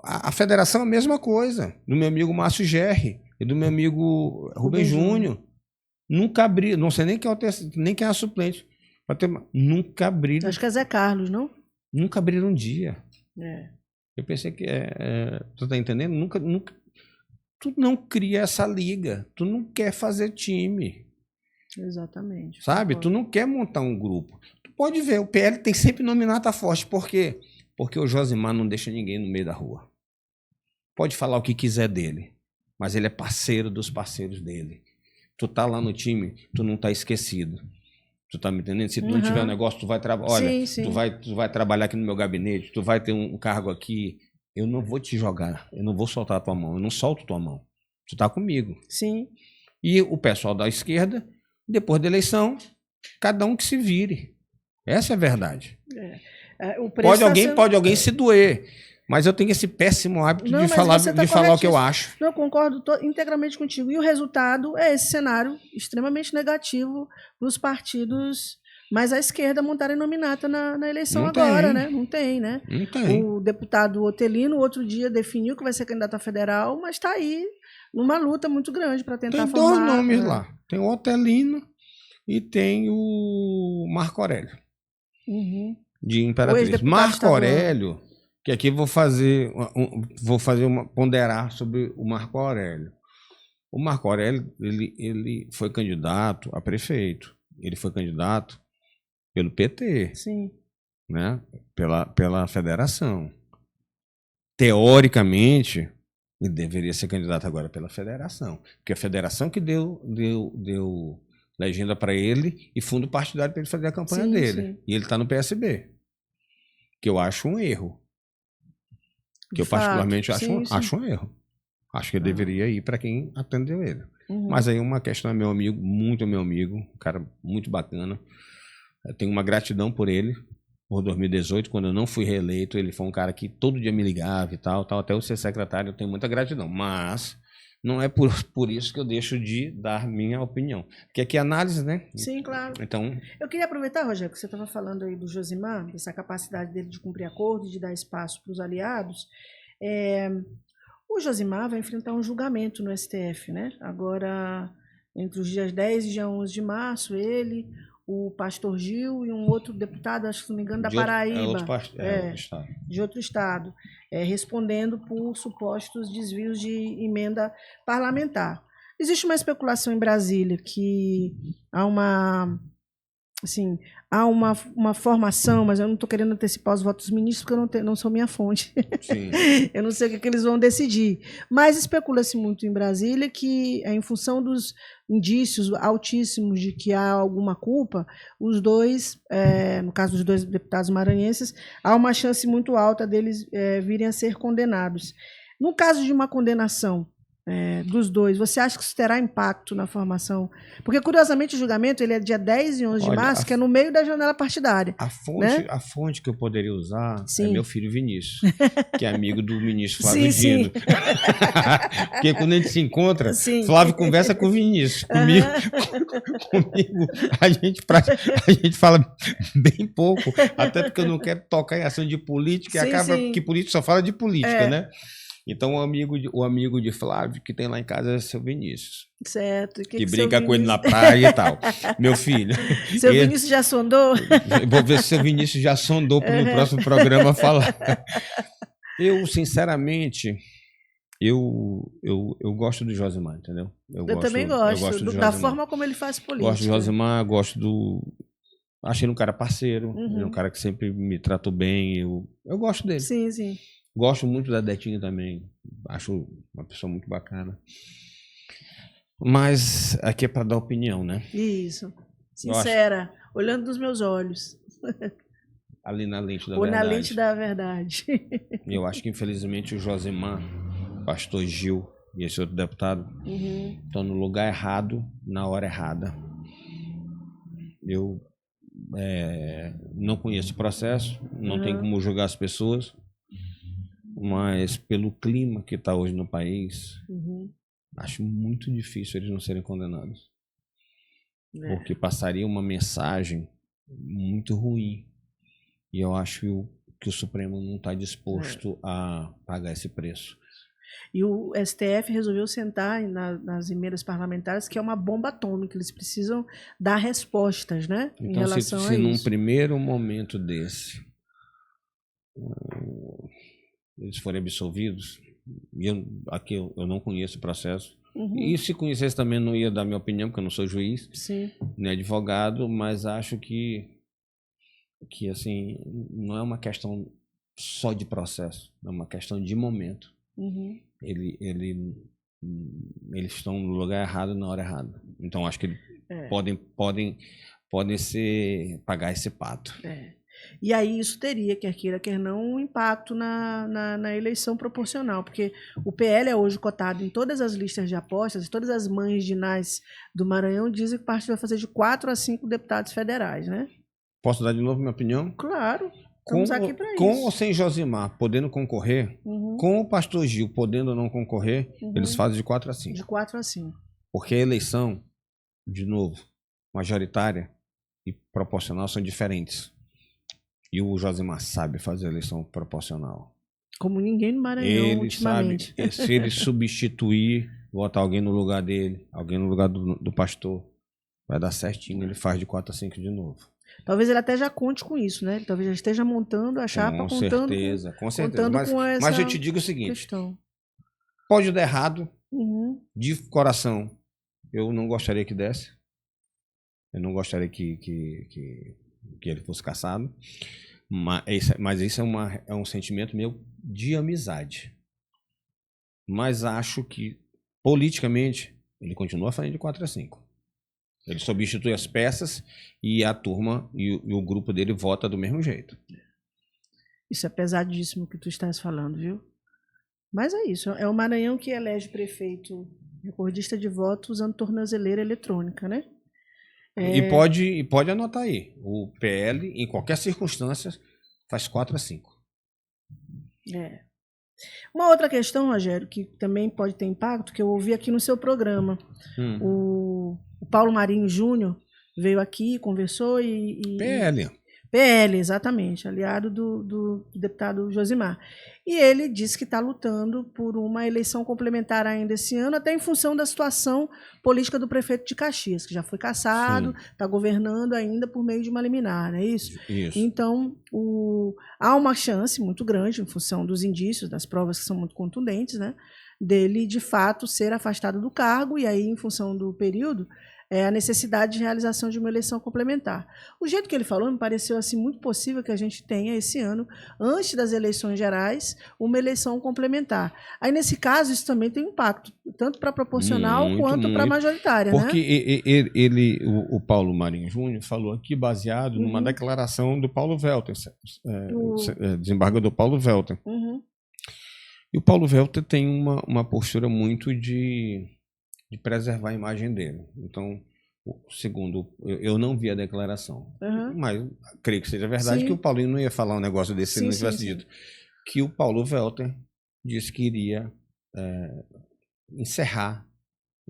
A federação é a mesma coisa. Do meu amigo Márcio Gerri e do meu amigo Rubem Júnior. Nunca abriram, não sei nem quem é a suplente. Nunca abriram. Acho que é Zé Carlos, não? Nunca abriram um dia. É. Eu pensei que tu tá entendendo? Nunca. Tu não cria essa liga. Tu não quer fazer time. Exatamente. Sabe? Tu não quer montar um grupo. Tu pode ver, o PL tem sempre nominata forte. Por quê? Porque o Josimar não deixa ninguém no meio da rua. Pode falar o que quiser dele, mas ele é parceiro dos parceiros dele. Tu tá lá no time, tu não tá esquecido. Tu tá me entendendo? Se tu não tiver um negócio, tu vai trabalhar. Olha, sim. Tu vai trabalhar aqui no meu gabinete, tu vai ter um cargo aqui. Eu não vou te jogar, eu não vou soltar a tua mão, eu não solto tua mão. Tu tá comigo. Sim. E o pessoal da esquerda, depois da eleição, cada um que se vire. Essa é a verdade. Pode alguém se doer, mas eu tenho esse péssimo hábito de falar o que eu acho. Não, concordo integralmente contigo. E o resultado é esse cenário extremamente negativo para os partidos mais à esquerda montarem nominata na eleição Não agora, tem. né? Não tem, né? Não tem. O deputado Otelino, outro dia, definiu que vai ser candidato a federal, mas está aí numa luta muito grande para tentar formar... Tem 2 nomes lá. Tem o Otelino e tem o Marco Aurélio. De Imperatriz. Marco Aurélio, que aqui vou ponderar sobre o Marco Aurélio. O Marco Aurélio, ele foi candidato a prefeito. Ele foi candidato pelo PT. Sim. Né? Pela federação. Teoricamente, ele deveria ser candidato agora pela federação. Porque a federação que deu legenda para ele e fundo partidário para ele fazer a campanha dele. Sim. E ele está no PSB. Que eu acho um erro. Que eu particularmente acho um erro. Acho que ele deveria ir para quem atendeu ele. Mas aí uma questão é meu amigo, muito meu amigo, um cara muito bacana. Eu tenho uma gratidão por ele. Por 2018, quando eu não fui reeleito, ele foi um cara que todo dia me ligava e tal. Até eu ser secretário, eu tenho muita gratidão. Mas não é por isso que eu deixo de dar minha opinião. Porque aqui é análise, né? Sim, claro. Então... Eu queria aproveitar, Rogério, que você estava falando aí do Josimar, dessa capacidade dele de cumprir acordos, de dar espaço para os aliados. O Josimar vai enfrentar um julgamento no STF, né? Agora, entre os dias 10 e dia 11 de março, ele, o pastor Gil e um outro deputado, acho que não me engano, da Paraíba, de outro estado, respondendo por supostos desvios de emenda parlamentar. Existe uma especulação em Brasília que há uma formação, mas eu não estou querendo antecipar os votos dos ministros, porque eu não sou minha fonte. Sim. Eu não sei o que eles vão decidir. Mas especula-se muito em Brasília que, em função dos indícios altíssimos de que há alguma culpa, os dois, no caso dos 2 deputados maranhenses, há uma chance muito alta deles virem a ser condenados. No caso de uma condenação dos 2, você acha que isso terá impacto na formação? Porque, curiosamente, o julgamento ele é dia 10 e 11 de março, que é no meio da janela partidária. A fonte que eu poderia usar é meu filho Vinícius, que é amigo do ministro Flávio Dino. Porque quando a gente se encontra, Flávio conversa com o Vinícius. Comigo a gente fala bem pouco, até porque eu não quero tocar em ação de política, e acaba que político só fala de política, né? Então, o amigo de Flávio que tem lá em casa é seu Vinícius. Certo. Que brinca com ele na praia e tal. Meu filho. Seu Vinícius já sondou? Vou ver se seu Vinícius já sondou para no próximo programa falar. Eu, sinceramente, eu gosto do Josimar, entendeu? Eu também gosto da forma como ele faz política. Gosto do Josimar, achei ele um cara parceiro, ele é um cara que sempre me tratou bem, eu gosto dele. Sim, sim. Gosto muito da Detinha também. Acho uma pessoa muito bacana. Mas aqui é para dar opinião, né? Isso. Sincera, olhando nos meus olhos. Ali na lente da Ou verdade. na lente da verdade. Eu acho que, infelizmente, o Josimar, pastor Gil e esse outro deputado estão no lugar errado, na hora errada. Eu não conheço o processo, não tenho como julgar as pessoas, mas pelo clima que está hoje no país, acho muito difícil eles não serem condenados. Porque passaria uma mensagem muito ruim. E eu acho que o Supremo não está disposto a pagar esse preço. E o STF resolveu sentar nas emendas parlamentares, que é uma bomba atômica. Eles precisam dar respostas, né? Então, em relação se a num isso. primeiro momento desse eles forem absolvidos, e aqui eu não conheço o processo, e se conhecesse também não ia dar minha opinião, porque eu não sou juiz, nem advogado, mas acho que assim, não é uma questão só de processo, é uma questão de momento. Eles estão no lugar errado na hora errada. Então acho que eles podem pagar esse pato. E aí isso teria, quer queira, quer não, um impacto na eleição proporcional, porque o PL é hoje cotado em todas as listas de apostas, todas as marginais do Maranhão dizem que o partido vai fazer de 4 a 5 deputados federais, né? Posso dar de novo minha opinião? Claro, estamos aqui para isso. Com ou sem Josimar podendo concorrer, com o pastor Gil podendo ou não concorrer, eles fazem de 4 a 5. De 4 a 5. Porque a eleição, de novo, majoritária e proporcional são diferentes. E o Josimar sabe fazer eleição proporcional. Como ninguém no Maranhão ultimamente. Sabe, se ele substituir, botar alguém no lugar dele, alguém no lugar do pastor, vai dar certinho, ele faz de 4 a 5 de novo. Talvez ele até já conte com isso, né? Talvez já esteja montando a chapa, com certeza. Mas eu te digo o seguinte, questão. Pode dar errado, de coração, eu não gostaria que desse. Eu não gostaria que ele fosse caçado. Mas isso é um sentimento meu de amizade. Mas acho que, politicamente, ele continua fazendo de 4 a 5. Ele substitui as peças e a turma e o grupo dele vota do mesmo jeito. Isso é pesadíssimo o que tu estás falando, viu? Mas é isso. É o Maranhão que elege prefeito recordista de voto usando tornozeleira eletrônica, né? E pode anotar aí. O PL, em qualquer circunstância, faz 4 a 5. Uma outra questão, Rogério, que também pode ter impacto, que eu ouvi aqui no seu programa. O Paulo Marinho Júnior veio aqui, conversou e... PL, exatamente, aliado do deputado Josimar. E ele disse que está lutando por uma eleição complementar ainda esse ano, até em função da situação política do prefeito de Caxias, que já foi cassado, está governando ainda por meio de uma liminar, não é isso? Isso. Então, há uma chance muito grande, em função dos indícios, das provas que são muito contundentes, né, dele, de fato, ser afastado do cargo, e aí, em função do período, a necessidade de realização de uma eleição complementar. O jeito que ele falou me pareceu assim muito possível que a gente tenha esse ano, antes das eleições gerais, uma eleição complementar. Aí, nesse caso, isso também tem impacto, tanto para proporcional quanto para majoritária. Porque o Paulo Marinho Júnior falou aqui baseado numa declaração do Paulo Welter, desembargador Paulo Welter. E o Paulo Welter tem uma postura muito de preservar a imagem dele. Então, segundo, eu não vi a declaração, mas creio que seja verdade. Sim. Que o Paulinho não ia falar um negócio desse se ele não tivesse dito. Que o Paulo Welter disse que iria encerrar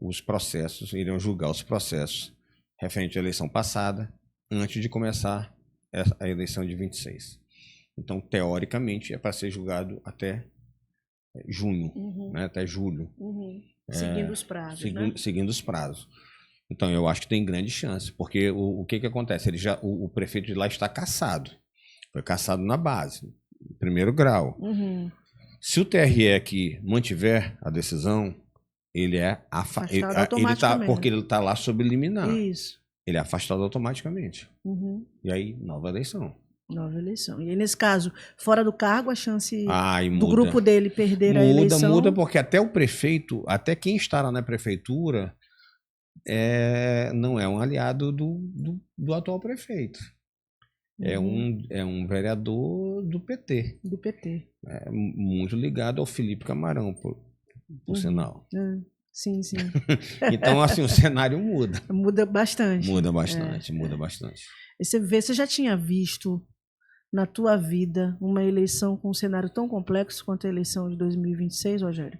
os processos, iriam julgar os processos referente à eleição passada, antes de começar a eleição de 26. Então, teoricamente, é para ser julgado até junho, né, até julho. Seguindo os prazos, seguindo os prazos. Então, eu acho que tem grande chance, porque o que acontece? O prefeito de lá está cassado. Foi cassado na base, primeiro grau. Se o TRE aqui mantiver a decisão, ele é afastado porque ele está lá sob liminar. Isso. Ele é afastado automaticamente. E aí, nova eleição. Nova eleição. E aí, nesse caso, fora do cargo, a chance do muda. Grupo dele perder a eleição... Muda porque até o prefeito, até quem está lá na prefeitura, não é um aliado do atual prefeito. É um vereador do PT. Do PT. Muito ligado ao Felipe Camarão, por sinal. Sim. Então, assim, o cenário muda. Muda bastante. Muda bastante. E você já tinha visto na tua vida uma eleição com um cenário tão complexo quanto a eleição de 2026, Rogério?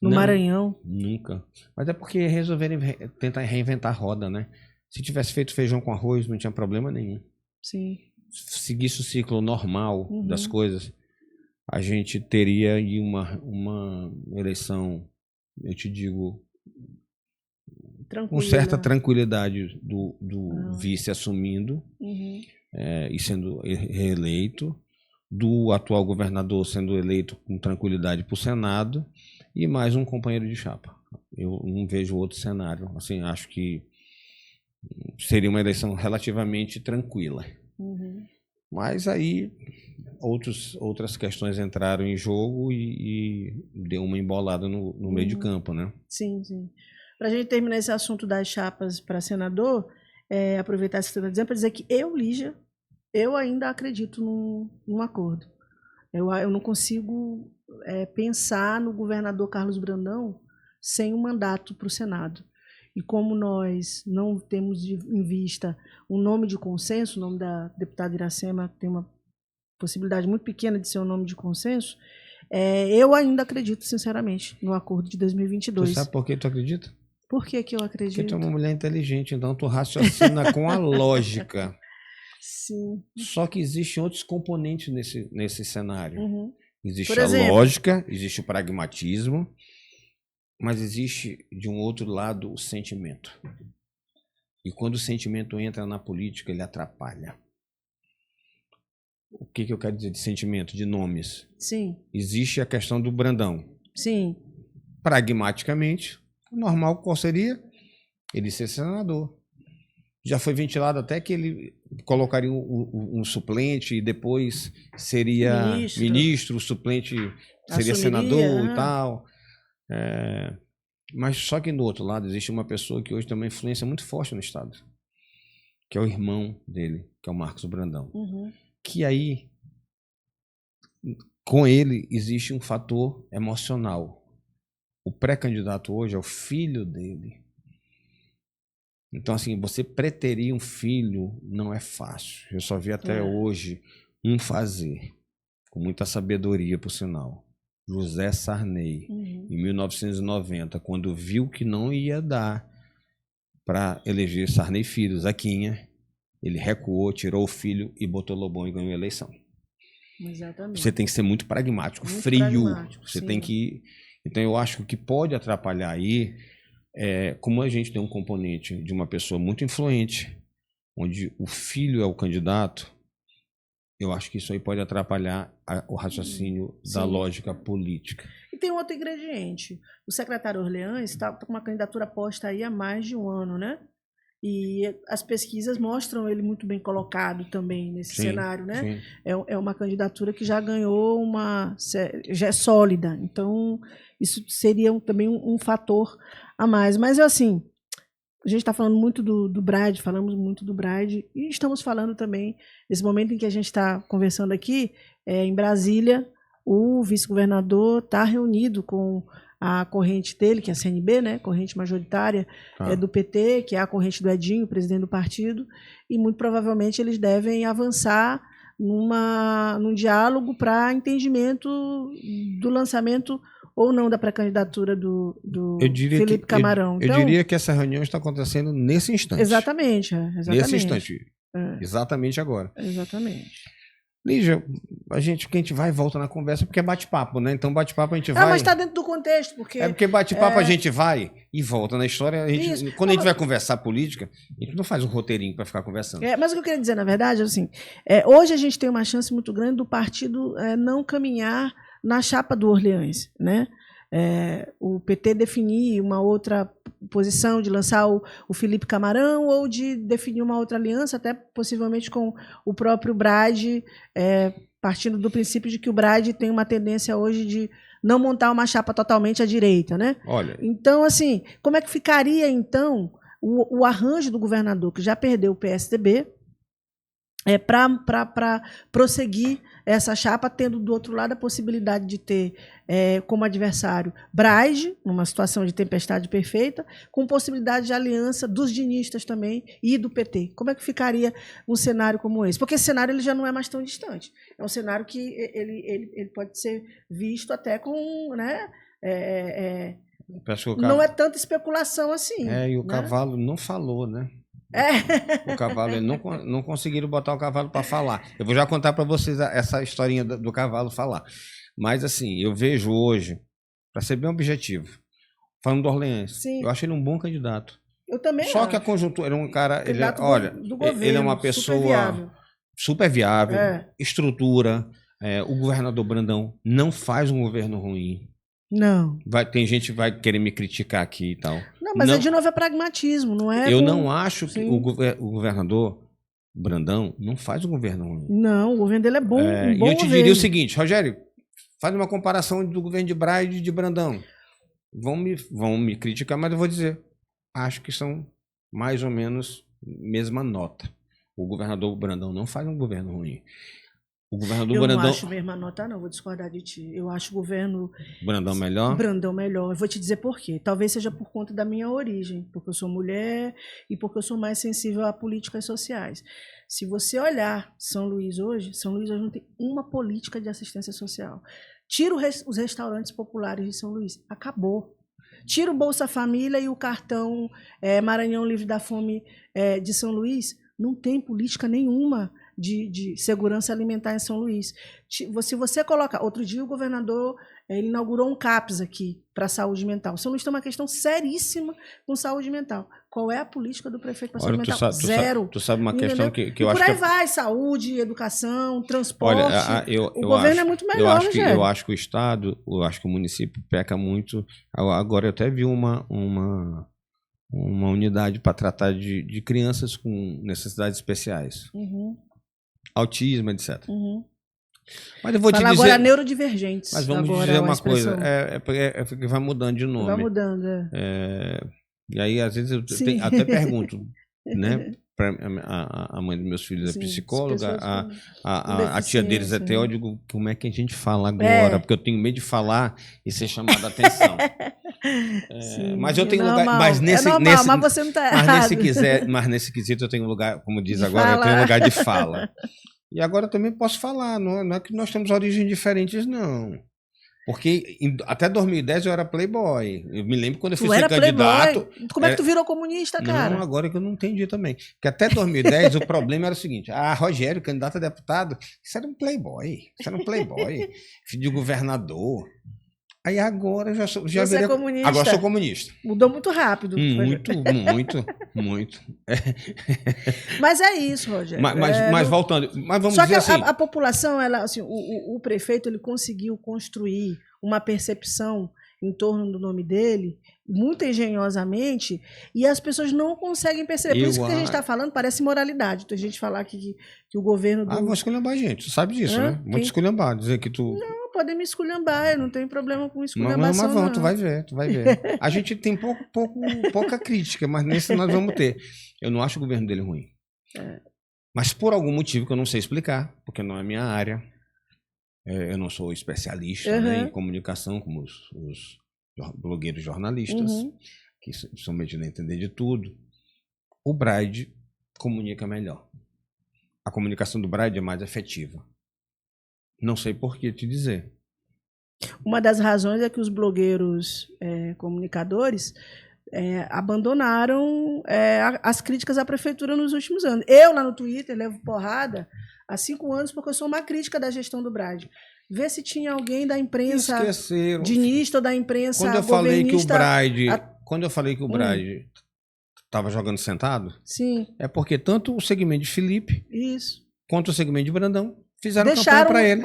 No Maranhão? Nunca. Mas é porque resolveram tentar reinventar a roda, né? Se tivesse feito feijão com arroz, não tinha problema nenhum. Sim. Seguisse o ciclo normal das coisas, a gente teria aí uma eleição, eu te digo, com certa tranquilidade do vice assumindo e sendo reeleito, do atual governador sendo eleito com tranquilidade para o Senado e mais um companheiro de chapa. Eu não vejo outro cenário. Assim, acho que seria uma eleição relativamente tranquila. Mas aí outras questões entraram em jogo e deu uma embolada no meio de campo, né? Sim. Para a gente terminar esse assunto das chapas para senador, aproveitar esse que você está dizendo para dizer que Lígia, eu ainda acredito num acordo. Eu não consigo pensar no governador Carlos Brandão sem um mandato para o Senado. E como nós não temos em vista um nome de consenso, o nome da deputada Iracema tem uma possibilidade muito pequena de ser um nome de consenso, eu ainda acredito, sinceramente, no acordo de 2022. Você sabe por que tu acredita? Por que eu acredito? Porque tu é uma mulher inteligente, então tu raciocina com a lógica. Sim. Só que existem outros componentes nesse cenário. Existe a lógica, existe o pragmatismo, mas existe, de um outro lado, o sentimento. E quando o sentimento entra na política, ele atrapalha. O que eu quero dizer de sentimento, de nomes? Sim. Existe a questão do Brandão. Sim. Pragmaticamente, o normal qual seria? Ele ser senador. Já foi ventilado até que ele colocaria um suplente e depois seria ministro, o suplente seria senador e tal. Mas só que do outro lado existe uma pessoa que hoje tem uma influência muito forte no Estado, que é o irmão dele, que é o Marcos Brandão. Que aí, com ele, existe um fator emocional. O pré-candidato hoje é o filho dele. Então, assim, você preterir um filho não é fácil. Eu só vi até hoje um fazer, com muita sabedoria, por sinal. José Sarney, em 1990, quando viu que não ia dar para eleger Sarney Filho, Zequinha, ele recuou, tirou o filho e botou Lobão e ganhou a eleição. Exatamente. Você tem que ser muito pragmático, muito frio. Você tem que... Então, eu acho que o que pode atrapalhar aí como a gente tem um componente de uma pessoa muito influente, onde o filho é o candidato, eu acho que isso aí pode atrapalhar o raciocínio da lógica política. E tem outro ingrediente. O secretário Orleans está com uma candidatura posta aí há mais de um ano, né? E as pesquisas mostram ele muito bem colocado também nesse cenário, né? É uma candidatura que já ganhou já é sólida. Então, isso seria também um fator a mais. Mas, assim, a gente está falando muito do Brade, falamos muito do Brade, e estamos falando também, nesse momento em que a gente está conversando aqui, em Brasília, o vice-governador está reunido com a corrente dele, que é a CNB, né, corrente majoritária do PT, que é a corrente do Edinho, presidente do partido, e muito provavelmente eles devem avançar num diálogo para entendimento do lançamento ou não da pré-candidatura do Felipe Camarão. Eu diria que essa reunião está acontecendo nesse instante. Exatamente. Nesse instante. Exatamente agora. Exatamente. Lígia, a gente vai e volta na conversa, porque é bate-papo, né? Então, bate-papo a gente vai... mas está dentro do contexto, porque... porque bate-papo a gente vai e volta na história. Quando a gente vai conversar política, a gente não faz um roteirinho para ficar conversando. Mas o que eu queria dizer, na verdade, é assim, hoje a gente tem uma chance muito grande do partido não caminhar na chapa do Orleans, né? O PT definir uma outra posição de lançar o Felipe Camarão ou de definir uma outra aliança, até possivelmente com o próprio Brade, partindo do princípio de que o Brade tem uma tendência hoje de não montar uma chapa totalmente à direita, né? Olha. Então, assim, como é que ficaria, então, o arranjo do governador, que já perdeu o PSDB, para prosseguir essa chapa, tendo do outro lado a possibilidade de ter como adversário Braide, numa situação de tempestade perfeita, com possibilidade de aliança dos dinistas também e do PT. Como é que ficaria um cenário como esse? Porque esse cenário ele já não é mais tão distante. É um cenário que ele pode ser visto até com... Né, não é tanta especulação assim. E o né? cavalo não falou, né? O cavalo, eles não conseguiram botar o cavalo para falar. Eu vou já contar para vocês essa historinha do cavalo falar. Mas assim, eu vejo hoje, para ser bem objetivo, falando do Orleans, eu acho ele um bom candidato. Eu também Só que a conjuntura, ele é um cara, ele é uma pessoa super viável, estrutura. O governador Brandão não faz um governo ruim. Não. Tem gente que vai querer me criticar aqui e tal. Não, mas de novo é pragmatismo, não é? Eu não acho que o governador Brandão não faz um governo ruim. Não, o governo dele é bom. Um bom e eu te diria o seguinte, Rogério, faz uma comparação do governo de Braide e de Brandão. Vão me criticar, mas eu vou dizer, acho que são mais ou menos mesma nota. O governador Brandão não faz um governo ruim. O governador Brandão... não acho mesma nota, não. Vou discordar de ti. Eu acho o governo... Brandão melhor? Brandão melhor. Eu vou te dizer por quê. Talvez seja por conta da minha origem, porque eu sou mulher e porque eu sou mais sensível a políticas sociais. Se você olhar São Luís hoje não tem uma política de assistência social. Tira os restaurantes populares de São Luís. Acabou. Tira o Bolsa Família e o cartão Maranhão Livre da Fome de São Luís. Não tem política nenhuma de segurança alimentar em São Luís. Se você coloca... Outro dia o governador ele inaugurou um CAPS aqui para a saúde mental. São Luís tem uma questão seríssima com saúde mental. Qual é a política do prefeito para a saúde mental? Zero. Tu sabe uma questão que eu acho que... Por aí que... vai, saúde, educação, transporte. O governo é muito melhor, eu acho que o Estado, eu acho que o município peca muito. Agora eu até vi uma unidade para tratar de crianças com necessidades especiais. Autismo, etc. Mas eu vou te dizer... agora neurodivergentes. Mas vamos dizer uma coisa, porque vai mudando de nome. Vai mudando, E aí, às vezes, eu até pergunto, né? A mãe dos meus filhos é psicóloga, a tia deles até, eu digo, como é que a gente fala agora? Porque eu tenho medo de falar e ser chamada a atenção. Mas eu tenho lugar... Mas nesse, mas você não está errado. Mas nesse quesito eu tenho lugar, como diz agora, eu tenho lugar de fala. E agora eu também posso falar, não é que nós temos origens diferentes, não. Porque até 2010 eu era playboy. Eu me lembro quando eu fui ser candidato... Playboy? Como é que tu virou comunista, cara? Não, agora que eu não entendi também. Porque até 2010 o problema era o seguinte, Rogério, candidato a deputado, isso era um playboy, filho de governador. Aí agora eu já virei... comunista. Agora sou comunista. Mudou muito rápido. Muito. Mas é isso, Rogério. Mas voltando, mas vamos dizer assim... Só que a população, assim, o prefeito, ele conseguiu construir uma percepção em torno do nome dele, muito engenhosamente, e as pessoas não conseguem perceber. Por isso que a gente está falando, parece moralidade. Tem gente falar que o governo... vou esculhambar, gente. Tu sabe disso, né? Muito esculhambar. Dizer que tu... Não, podem me esculhambar, eu não tenho problema com esculhambação, mas tu vai ver. A gente tem pouca crítica, mas nesse nós vamos ter. Eu não acho o governo dele ruim. Mas por algum motivo que eu não sei explicar, porque não é minha área, eu não sou especialista em comunicação, como os blogueiros jornalistas, que são metidos a entender de tudo. O Braide comunica melhor. A comunicação do Braide é mais efetiva. Não sei por que te dizer. Uma das razões é que os blogueiros comunicadores abandonaram as críticas à prefeitura nos últimos anos. Eu, lá no Twitter, levo porrada há 5 anos porque eu sou uma crítica da gestão do Braide. Vê se tinha alguém da imprensa dinista ou da imprensa governista... Quando eu falei que o Braide estava jogando sentado, sim, é porque tanto o segmento de Felipe quanto o segmento de Brandão fizeram campanha para ele.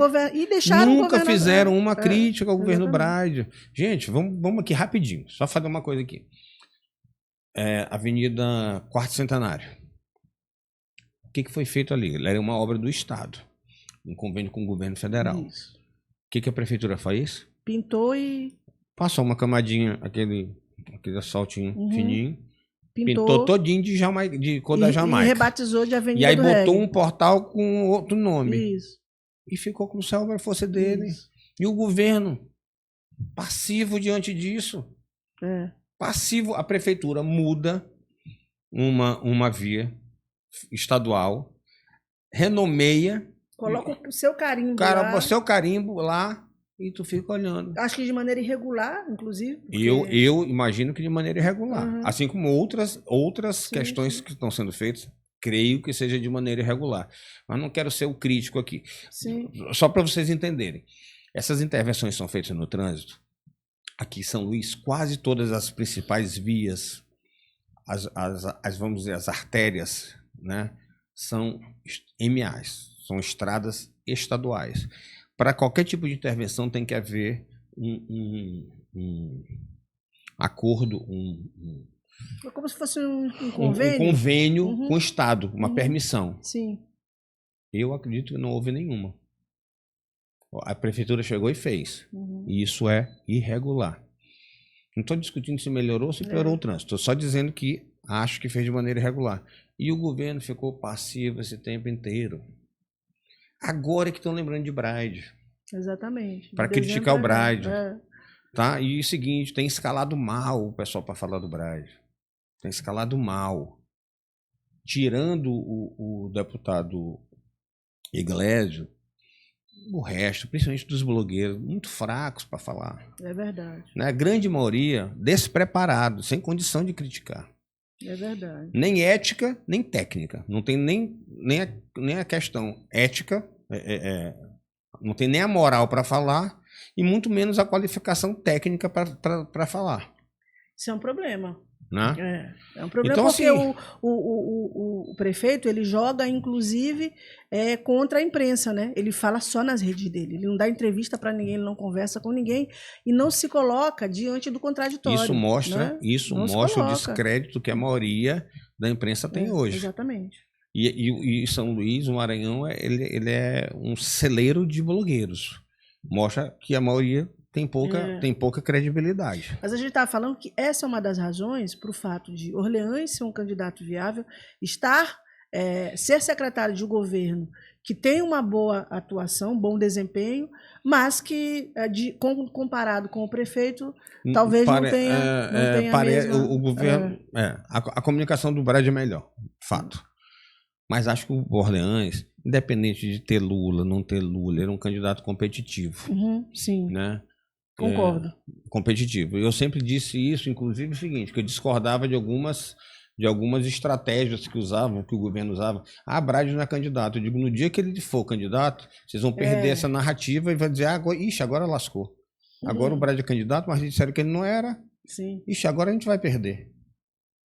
Nunca fizeram uma crítica ao governo Braide. Gente, vamos aqui rapidinho. Só fazer uma coisa aqui. Avenida Quarto Centenário. O que foi feito ali? Ela era uma obra do Estado. Um convênio com o governo federal. O que a prefeitura fez? Pintou e... Passou uma camadinha, aquele asfaltinho fininho. pintou todinho de cor da Jamaica. E rebatizou de Avenida E aí do botou Reggae. um portal com outro nome. Isso. E ficou como se a fosse dele. Isso. E o governo, passivo diante disso. Passivo, a prefeitura muda uma via estadual, renomeia, coloca o seu carimbo cara, lá. o seu carimbo lá e tu fica olhando. Acho que de maneira irregular, inclusive. Porque... Eu imagino que de maneira irregular. Uhum. Assim como outras questões que estão sendo feitas, creio que seja de maneira irregular. Mas não quero ser o crítico aqui. Sim. Só para vocês entenderem. Essas intervenções são feitas no trânsito. Aqui em São Luís, quase todas as principais vias, vamos dizer, as artérias, né, são MAs, são estradas estaduais. Para qualquer tipo de intervenção tem que haver um acordo, como se fosse um convênio. Um convênio com o Estado, uma permissão. Sim. Eu acredito que não houve nenhuma. A prefeitura chegou e fez. E isso é irregular. Não estou discutindo se melhorou ou se piorou o trânsito. Estou só dizendo que acho que fez de maneira irregular. E o governo ficou passivo esse tempo inteiro. Agora é que estão lembrando de Braide. Exatamente. Para criticar o Braide. Tá? E o seguinte, tem escalado mal o pessoal para falar do Braide. Tem escalado mal. Tirando o deputado Iglesias, o resto, principalmente dos blogueiros, muito fracos para falar. É verdade. Né? A grande maioria despreparado, sem condição de criticar. É verdade. Nem ética, nem técnica. Não tem nem a questão ética, não tem nem a moral para falar, e muito menos a qualificação técnica para falar. Isso é um problema. Né? É um problema, então, porque assim, o prefeito, ele joga, inclusive, contra a imprensa, né? Ele fala só nas redes dele, ele não dá entrevista para ninguém, ele não conversa com ninguém e não se coloca diante do contraditório. Isso mostra, né? o descrédito que a maioria da imprensa tem hoje. Exatamente. E São Luís, o Maranhão, ele é um celeiro de blogueiros. Mostra que a maioria tem pouca credibilidade. Mas a gente estava falando que essa é uma das razões para o fato de Orleans ser um candidato viável, ser secretário de governo que tem uma boa atuação, bom desempenho, mas que, comparado com o prefeito, talvez não tenha a mesma... O governo... A comunicação do Braide é melhor, fato. Mas acho que o Orleans, independente de ter Lula, não ter Lula, ele é um candidato competitivo. Sim. Né? Concordo. Competitivo. Eu sempre disse isso, inclusive o seguinte, que eu discordava de algumas estratégias que o governo usava. Braide não é candidato. Eu digo, no dia que ele for candidato, vocês vão perder essa narrativa e vai dizer, agora lascou. Agora o Braide é candidato, mas eles disseram que ele não era. Sim. Agora a gente vai perder.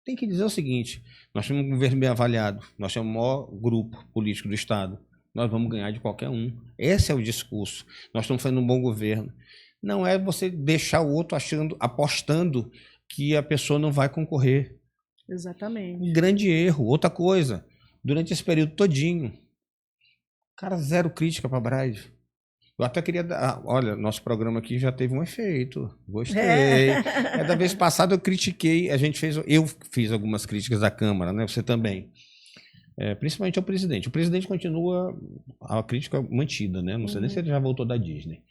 Tem que dizer o seguinte, nós temos um governo bem avaliado, nós temos o maior grupo político do Estado, nós vamos ganhar de qualquer um. Esse é o discurso. Nós estamos fazendo um bom governo. Não é você deixar o outro apostando que a pessoa não vai concorrer. Exatamente. Um grande erro. Outra coisa, durante esse período todinho, cara, zero crítica para Braide. Eu até queria dar... Olha, nosso programa aqui já teve um efeito. Gostei. Da vez passada eu critiquei, eu fiz algumas críticas à Câmara, né? Você também. Principalmente ao presidente. O presidente continua a crítica mantida, né? Não sei nem se ele já voltou da Disney.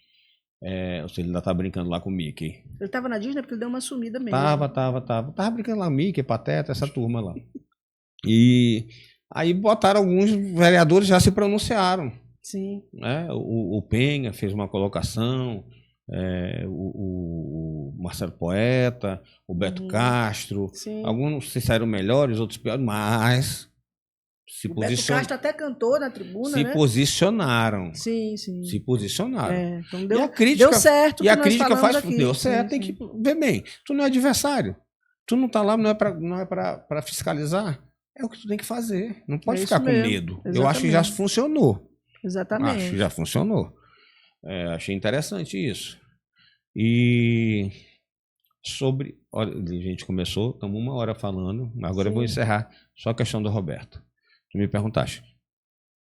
Ou se ele ainda tá brincando lá com o Mickey. Ele tava na Disney porque ele deu uma sumida mesmo. Tava brincando lá, Mickey, Pateta, essa turma lá. E aí botaram alguns vereadores, já se pronunciaram. Sim. Né? O Penha fez uma colocação, o Marcelo Poeta, o Beto Castro. Sim. Alguns se saíram melhores, outros piores, mas... O Beto Castro até cantou na tribuna, se posicionaram. Sim. Se posicionaram. Então deu certo. E a crítica faz... Aqui. Deu certo, tem que ver bem. Tu não é adversário. Tu não tá lá, não é para fiscalizar. É o que tu tem que fazer. Não pode ficar com medo. Exatamente. Eu acho que já funcionou. Exatamente. Acho que já funcionou. Achei interessante isso. E sobre... Olha, a gente começou, estamos 1 hora falando. Agora eu vou encerrar. Só a questão do Roberto. Tu me perguntaste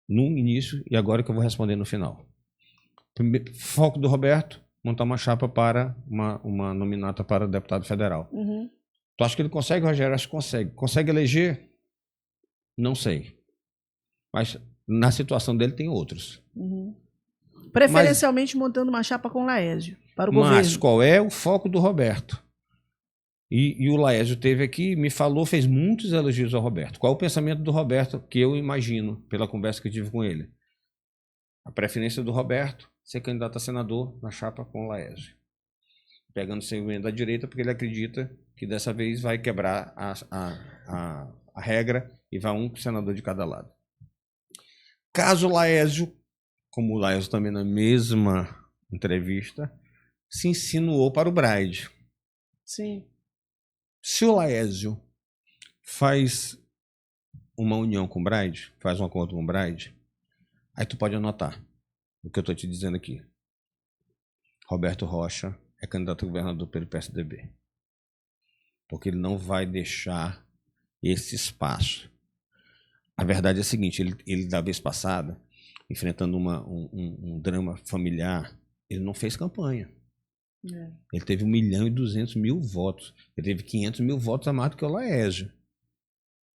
no início e agora que eu vou responder no final. Primeiro, foco do Roberto, montar uma chapa para uma nominata para deputado federal. Tu acha que ele consegue, Rogério? Acho que consegue. Consegue eleger? Não sei. Mas na situação dele tem outros. Preferencialmente montando uma chapa com Laésio para o Mas governo. qual é o foco do Roberto? E o Laésio teve aqui, me falou, fez muitos elogios ao Roberto. Qual é o pensamento do Roberto, que eu imagino, pela conversa que eu tive com ele? A preferência do Roberto ser candidato a senador na chapa com o Laésio. Pegando o segmento da direita, porque ele acredita que dessa vez vai quebrar a regra e vai um senador de cada lado. Caso o Laésio, como o Laésio também na mesma entrevista, se insinuou para o Braide. Sim. Se o Laésio faz uma união com o Braide, faz um acordo com o Braide, aí tu pode anotar o que eu estou te dizendo aqui. Roberto Rocha é candidato a governador pelo PSDB. Porque ele não vai deixar esse espaço. A verdade é a seguinte, ele da vez passada, enfrentando um drama familiar, ele não fez campanha. Ele teve 1.200.000 votos. Ele teve 500.000 votos a mais do que o Laésio.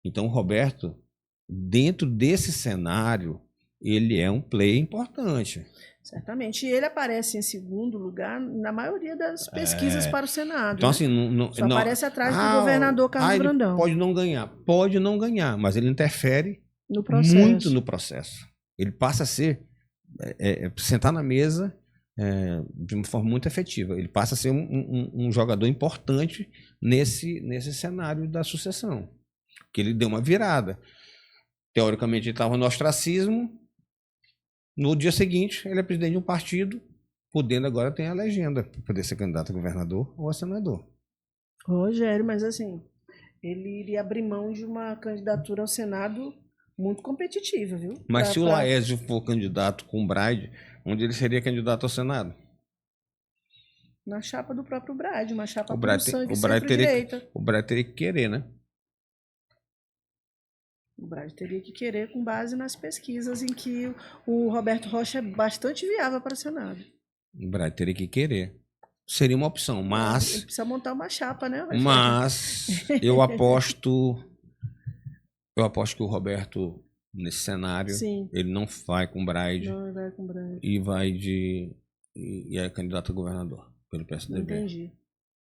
Então o Roberto, dentro desse cenário, ele é um player importante. Certamente. E ele aparece em segundo lugar na maioria das pesquisas para o Senado. Então, né? assim, Só aparece atrás do governador Carlos Brandão. Ele pode não ganhar, mas ele interfere muito no processo. Ele passa a ser, sentar na mesa de uma forma muito efetiva. Ele passa a ser um jogador importante nesse cenário da sucessão. Que ele deu uma virada. Teoricamente, ele estava no ostracismo. No dia seguinte, ele é presidente de um partido, podendo agora ter a legenda para poder ser candidato a governador ou a senador. Rogério, mas assim, ele iria abrir mão de uma candidatura ao Senado muito competitiva, viu? Mas se o Laésio for candidato com o Braide, onde ele seria candidato ao Senado? Na chapa do próprio Braide, uma chapa O com Braide sangue centro-direita. O Braide teria que querer, né? O Braide teria que querer com base nas pesquisas em que o Roberto Rocha é bastante viável para o Senado. O Braide teria que querer. Seria uma opção, mas... Ele precisa montar uma chapa, né? Rogério? Mas eu aposto que o Roberto, nesse cenário, Sim. ele não vai com o Braide. Não, ele vai com o Braide. E é candidato a governador pelo PSDB. Entendi.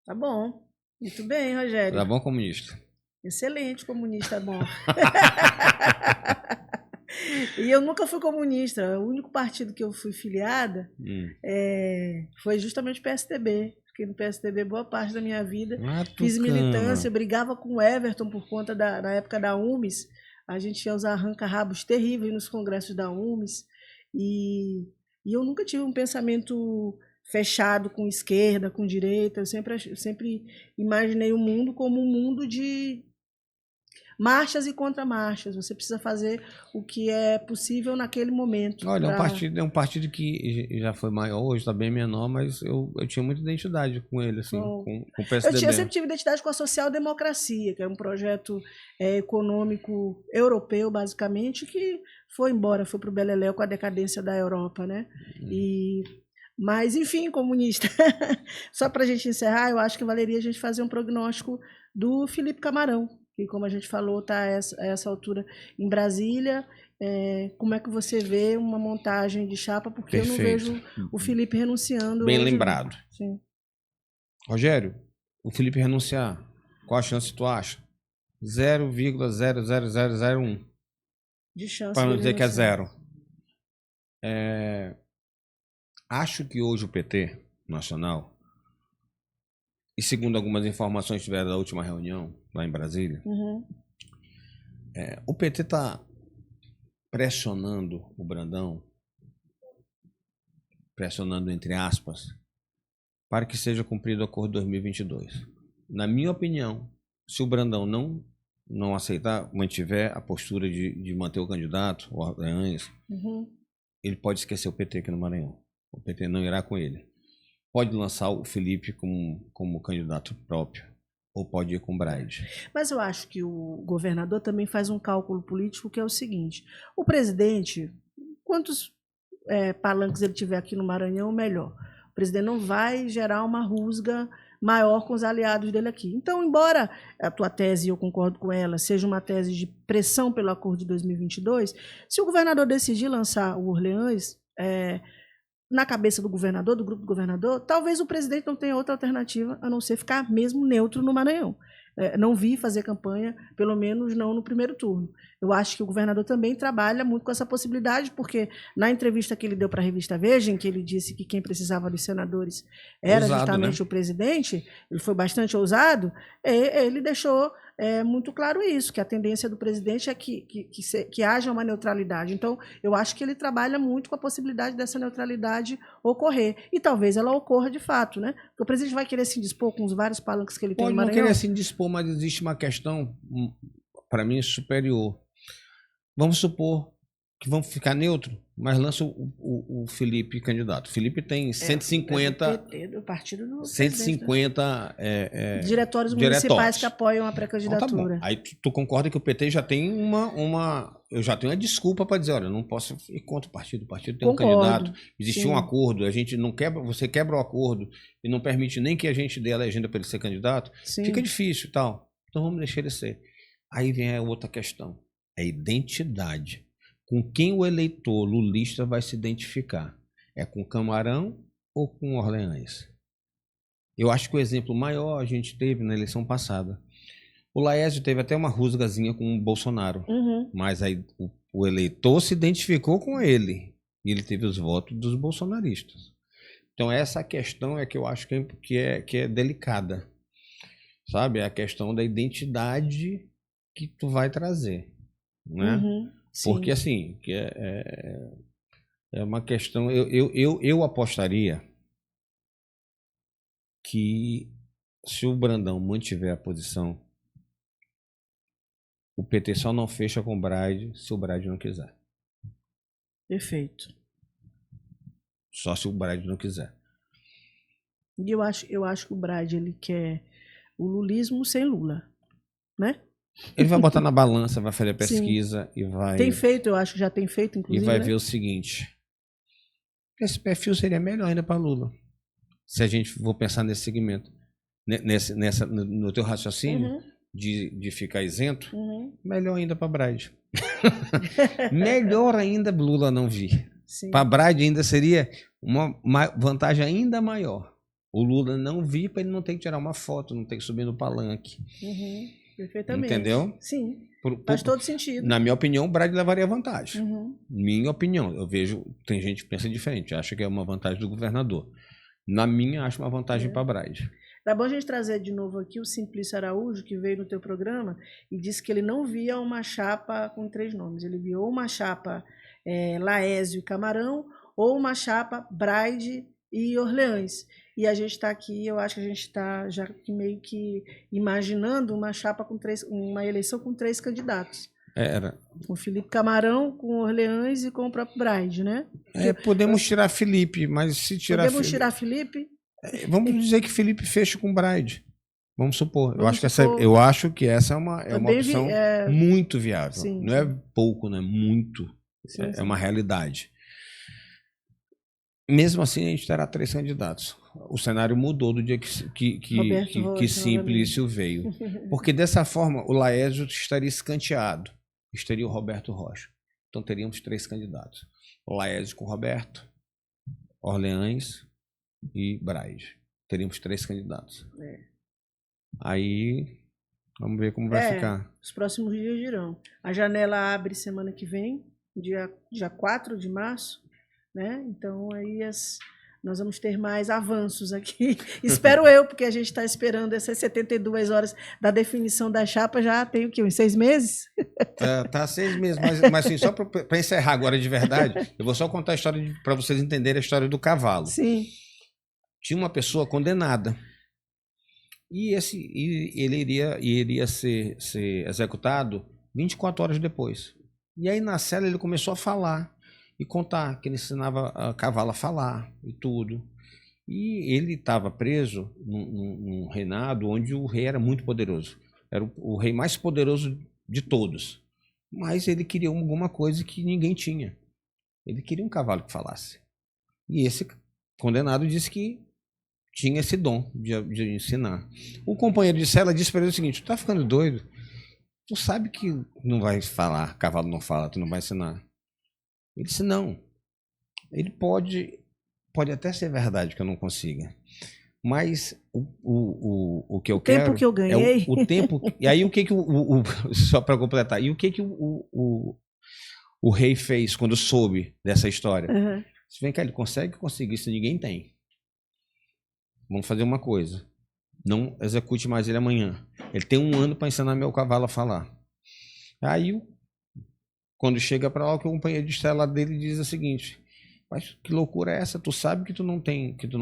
Tá bom. Muito bem, Rogério. Tá bom, comunista? Excelente, comunista bom. E eu nunca fui comunista. O único partido que eu fui filiada foi justamente o PSDB. Fiquei no PSDB boa parte da minha vida. Fiz militância, brigava com o Everton por conta na época da UMES. A gente ia usar arranca-rabos terríveis nos congressos da UMES. E eu nunca tive um pensamento fechado com esquerda, com direita. Eu sempre imaginei o mundo como um mundo de marchas e contramarchas. Você precisa fazer o que é possível naquele momento. Olha, é um partido que já foi maior, hoje está bem menor, mas eu tinha muita identidade com ele, assim, com o PSDB. Eu sempre tive identidade com a social-democracia, que é um projeto econômico europeu, basicamente, que foi embora, foi para o beleléu com a decadência da Europa, né? Mas, enfim, comunista. Só para a gente encerrar, eu acho que valeria a gente fazer um prognóstico do Felipe Camarão, que, como a gente falou, está a essa altura em Brasília. Como é que você vê uma montagem de chapa? Porque eu não vejo o Felipe renunciando. Bem lembrado. Sim. Rogério, o Felipe renunciar, qual a chance tu acha? 0,00001. De chance. Para não dizer que é zero. Acho que hoje o PT nacional, e segundo algumas informações que tiveram da última reunião lá em Brasília, o PT está pressionando o Brandão, pressionando entre aspas, para que seja cumprido o acordo de 2022. Na minha opinião, se o Brandão não aceitar, mantiver a postura de manter o candidato, o Arranhas, ele pode esquecer o PT aqui no Maranhão. O PT não irá com ele. Pode lançar o Felipe como candidato próprio, ou pode ir com o Braide. Mas eu acho que o governador também faz um cálculo político que é o seguinte: o presidente, quantos palanques ele tiver aqui no Maranhão, melhor. O presidente não vai gerar uma rusga maior com os aliados dele aqui. Então, embora a tua tese, eu concordo com ela, seja uma tese de pressão pelo acordo de 2022, se o governador decidir lançar o Orleans, na cabeça do governador, do grupo do governador, talvez o presidente não tenha outra alternativa a não ser ficar mesmo neutro no Maranhão. Não vi fazer campanha, pelo menos não no primeiro turno. Eu acho que o governador também trabalha muito com essa possibilidade, porque na entrevista que ele deu para a revista Veja, em que ele disse que quem precisava dos senadores era ousado, justamente, né, o presidente, ele foi bastante ousado, ele deixou muito claro isso, que a tendência do presidente é que haja uma neutralidade. Então, eu acho que ele trabalha muito com a possibilidade dessa neutralidade ocorrer. E talvez ela ocorra de fato, né? Porque o presidente vai querer se indispor com os vários palanques que ele tem no Maranhão. Pode não querer se indispor, mas existe uma questão, para mim, superior. Vamos supor que vamos ficar neutro, mas lança o Felipe candidato. O Felipe tem 150... do partido do 150 diretórios municipais que apoiam a pré-candidatura. Então, tá. Aí tu concorda que o PT já tem eu já tenho uma desculpa para dizer, olha, eu não posso ir contra o partido tem um candidato, existiu um acordo, a gente não quebra, você quebra o acordo e não permite nem que a gente dê a legenda para ele ser candidato, fica difícil e tal. Então vamos deixar ele ser. Aí vem a outra questão, a identidade. Com quem o eleitor lulista vai se identificar? É com Camarão ou com Orleans? Eu acho que o exemplo maior a gente teve na eleição passada. O Laésio teve até uma rusgazinha com o Bolsonaro, mas aí o eleitor se identificou com ele e ele teve os votos dos bolsonaristas. Então essa questão é que eu acho que é delicada, sabe? É a questão da identidade que tu vai trazer, né? Porque assim, que é uma questão... Eu apostaria que se o Brandão mantiver a posição, o PT só não fecha com o Braide se o Braide não quiser. Perfeito. Só se o Braide não quiser. E eu acho que o Braide, ele quer o lulismo sem Lula, né? Ele vai botar na balança, vai fazer pesquisa e vai... Tem feito, eu acho que já tem feito, inclusive. E vai ver o seguinte, esse perfil seria melhor ainda para Lula. Se a gente for pensar nesse segmento, no teu raciocínio, de ficar isento, melhor ainda para Braide. Melhor ainda Lula não vir. Para Braide ainda seria uma vantagem ainda maior. O Lula não vir para ele não ter que tirar uma foto, não ter que subir no palanque. Perfeitamente. Entendeu? Sim. Faz todo sentido. Na minha opinião, o Braide levaria vantagem. Minha opinião. Eu vejo, tem gente que pensa diferente, acha que é uma vantagem do governador. Na minha, acho uma vantagem para Braide. Dá bom a gente trazer de novo aqui o Simplício Araújo, que veio no teu programa e disse que ele não via uma chapa com 3 nomes. Ele viu uma chapa Laésio e Camarão ou uma chapa Braide e Orleans. E a gente está aqui, eu acho que a gente está já meio que imaginando uma chapa uma eleição com 3 candidatos. Era. Com Felipe Camarão, com Orleans e com o próprio Braide, né? Podemos tirar Felipe, mas se tirar... Podemos tirar Felipe? Vamos dizer que Felipe fecha com Braide. Vamos supor. Eu acho que essa é uma opção muito viável. Sim, não é pouco, né? Muito. Sim. É uma realidade. Mesmo assim, a gente terá 3 candidatos. O cenário mudou do dia que Simplício veio. Porque dessa forma, o Laésio estaria escanteado. Estaria o Roberto Rocha. Então teríamos 3 candidatos. O Laésio com Roberto, Orleans e Braide. Teríamos 3 candidatos. Aí, vamos ver como vai ficar. Os próximos dias dirão. A janela abre semana que vem, dia 4 de março. Né? Então, aí nós vamos ter mais avanços aqui. Espero eu, porque a gente está esperando essas 72 horas da definição da chapa, já tem o quê? Uns 6 meses? Tá 6 meses, mas assim, só para encerrar agora de verdade, eu vou só contar a história para vocês entenderem a história do cavalo. Sim. Tinha uma pessoa condenada e ele iria ser executado 24 horas depois. E aí na cela ele começou a falar e contar que ele ensinava a cavalo a falar e tudo. E ele estava preso num reinado onde o rei era muito poderoso. Era o rei mais poderoso de todos. Mas ele queria alguma coisa que ninguém tinha. Ele queria um cavalo que falasse. E esse condenado disse que tinha esse dom de ensinar. O companheiro de cela disse para ele o seguinte: tu tá ficando doido? Tu sabe que não vai falar, cavalo não fala, tu não vai ensinar. Ele disse: não. Ele pode até ser verdade que eu não consiga. Mas o que eu quero... O tempo que eu ganhei... É o tempo... E aí o que só para completar. E o que o rei fez quando soube dessa história? Uhum. Vem cá, ele consegue conseguir isso, ninguém tem. Vamos fazer uma coisa. Não execute mais ele amanhã. Ele tem 1 ano para ensinar meu cavalo a falar. Aí, quando chega para lá, o companheiro de cela dele diz o seguinte: mas que loucura é essa? Tu sabe que tu não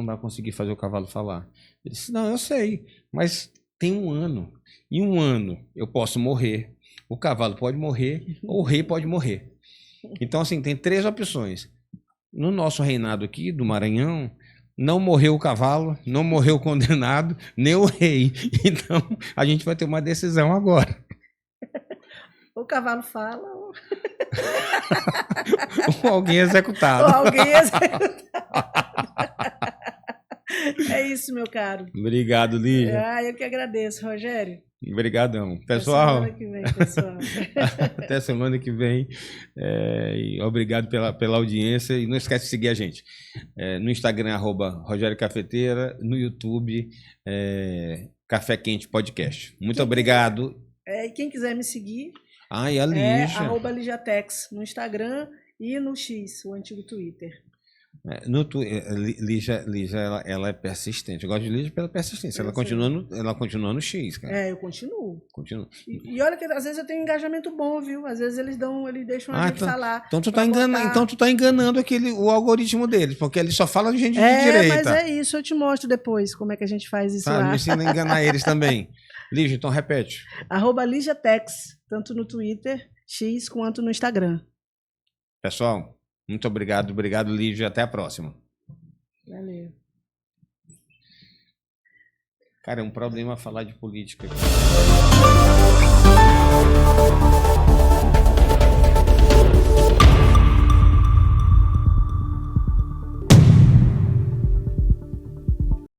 vai conseguir fazer o cavalo falar. Ele disse: não, eu sei, mas tem 1 ano. Em 1 ano eu posso morrer, o cavalo pode morrer, ou o rei pode morrer. Então, assim, tem 3 opções. No nosso reinado aqui, do Maranhão, não morreu o cavalo, não morreu o condenado, nem o rei. Então, a gente vai ter uma decisão agora. O cavalo fala... Ou alguém executado. Ou alguém executado. É isso, meu caro. Obrigado, Lígia. Eu que agradeço, Rogério. Obrigadão. Pessoal, Até semana que vem, pessoal. Até semana que vem. E obrigado pela audiência. E não esquece de seguir a gente. No Instagram, @Rogério Cafeteira. No YouTube, Café Quente Podcast. Muito obrigado. E quem quiser me seguir... E a Lígia. @LigiaTex no Instagram e no X, o antigo Twitter. Lígia, ela é persistente. Eu gosto de Lígia pela persistência. Ela continua no X, cara. Eu continuo. E olha que às vezes eu tenho engajamento bom, viu? Às vezes eles deixam a gente falar. Então tu tá enganando o algoritmo deles, porque ele só fala de gente de direita. Mas é isso, eu te mostro depois como é que a gente faz isso lá. Me ensina a enganar eles também. Lígia, então repete. @LigiaTex, tanto no Twitter, X, quanto no Instagram. Pessoal, muito obrigado. Obrigado, Lígia. Até a próxima. Valeu. Cara, é um problema falar de política aqui.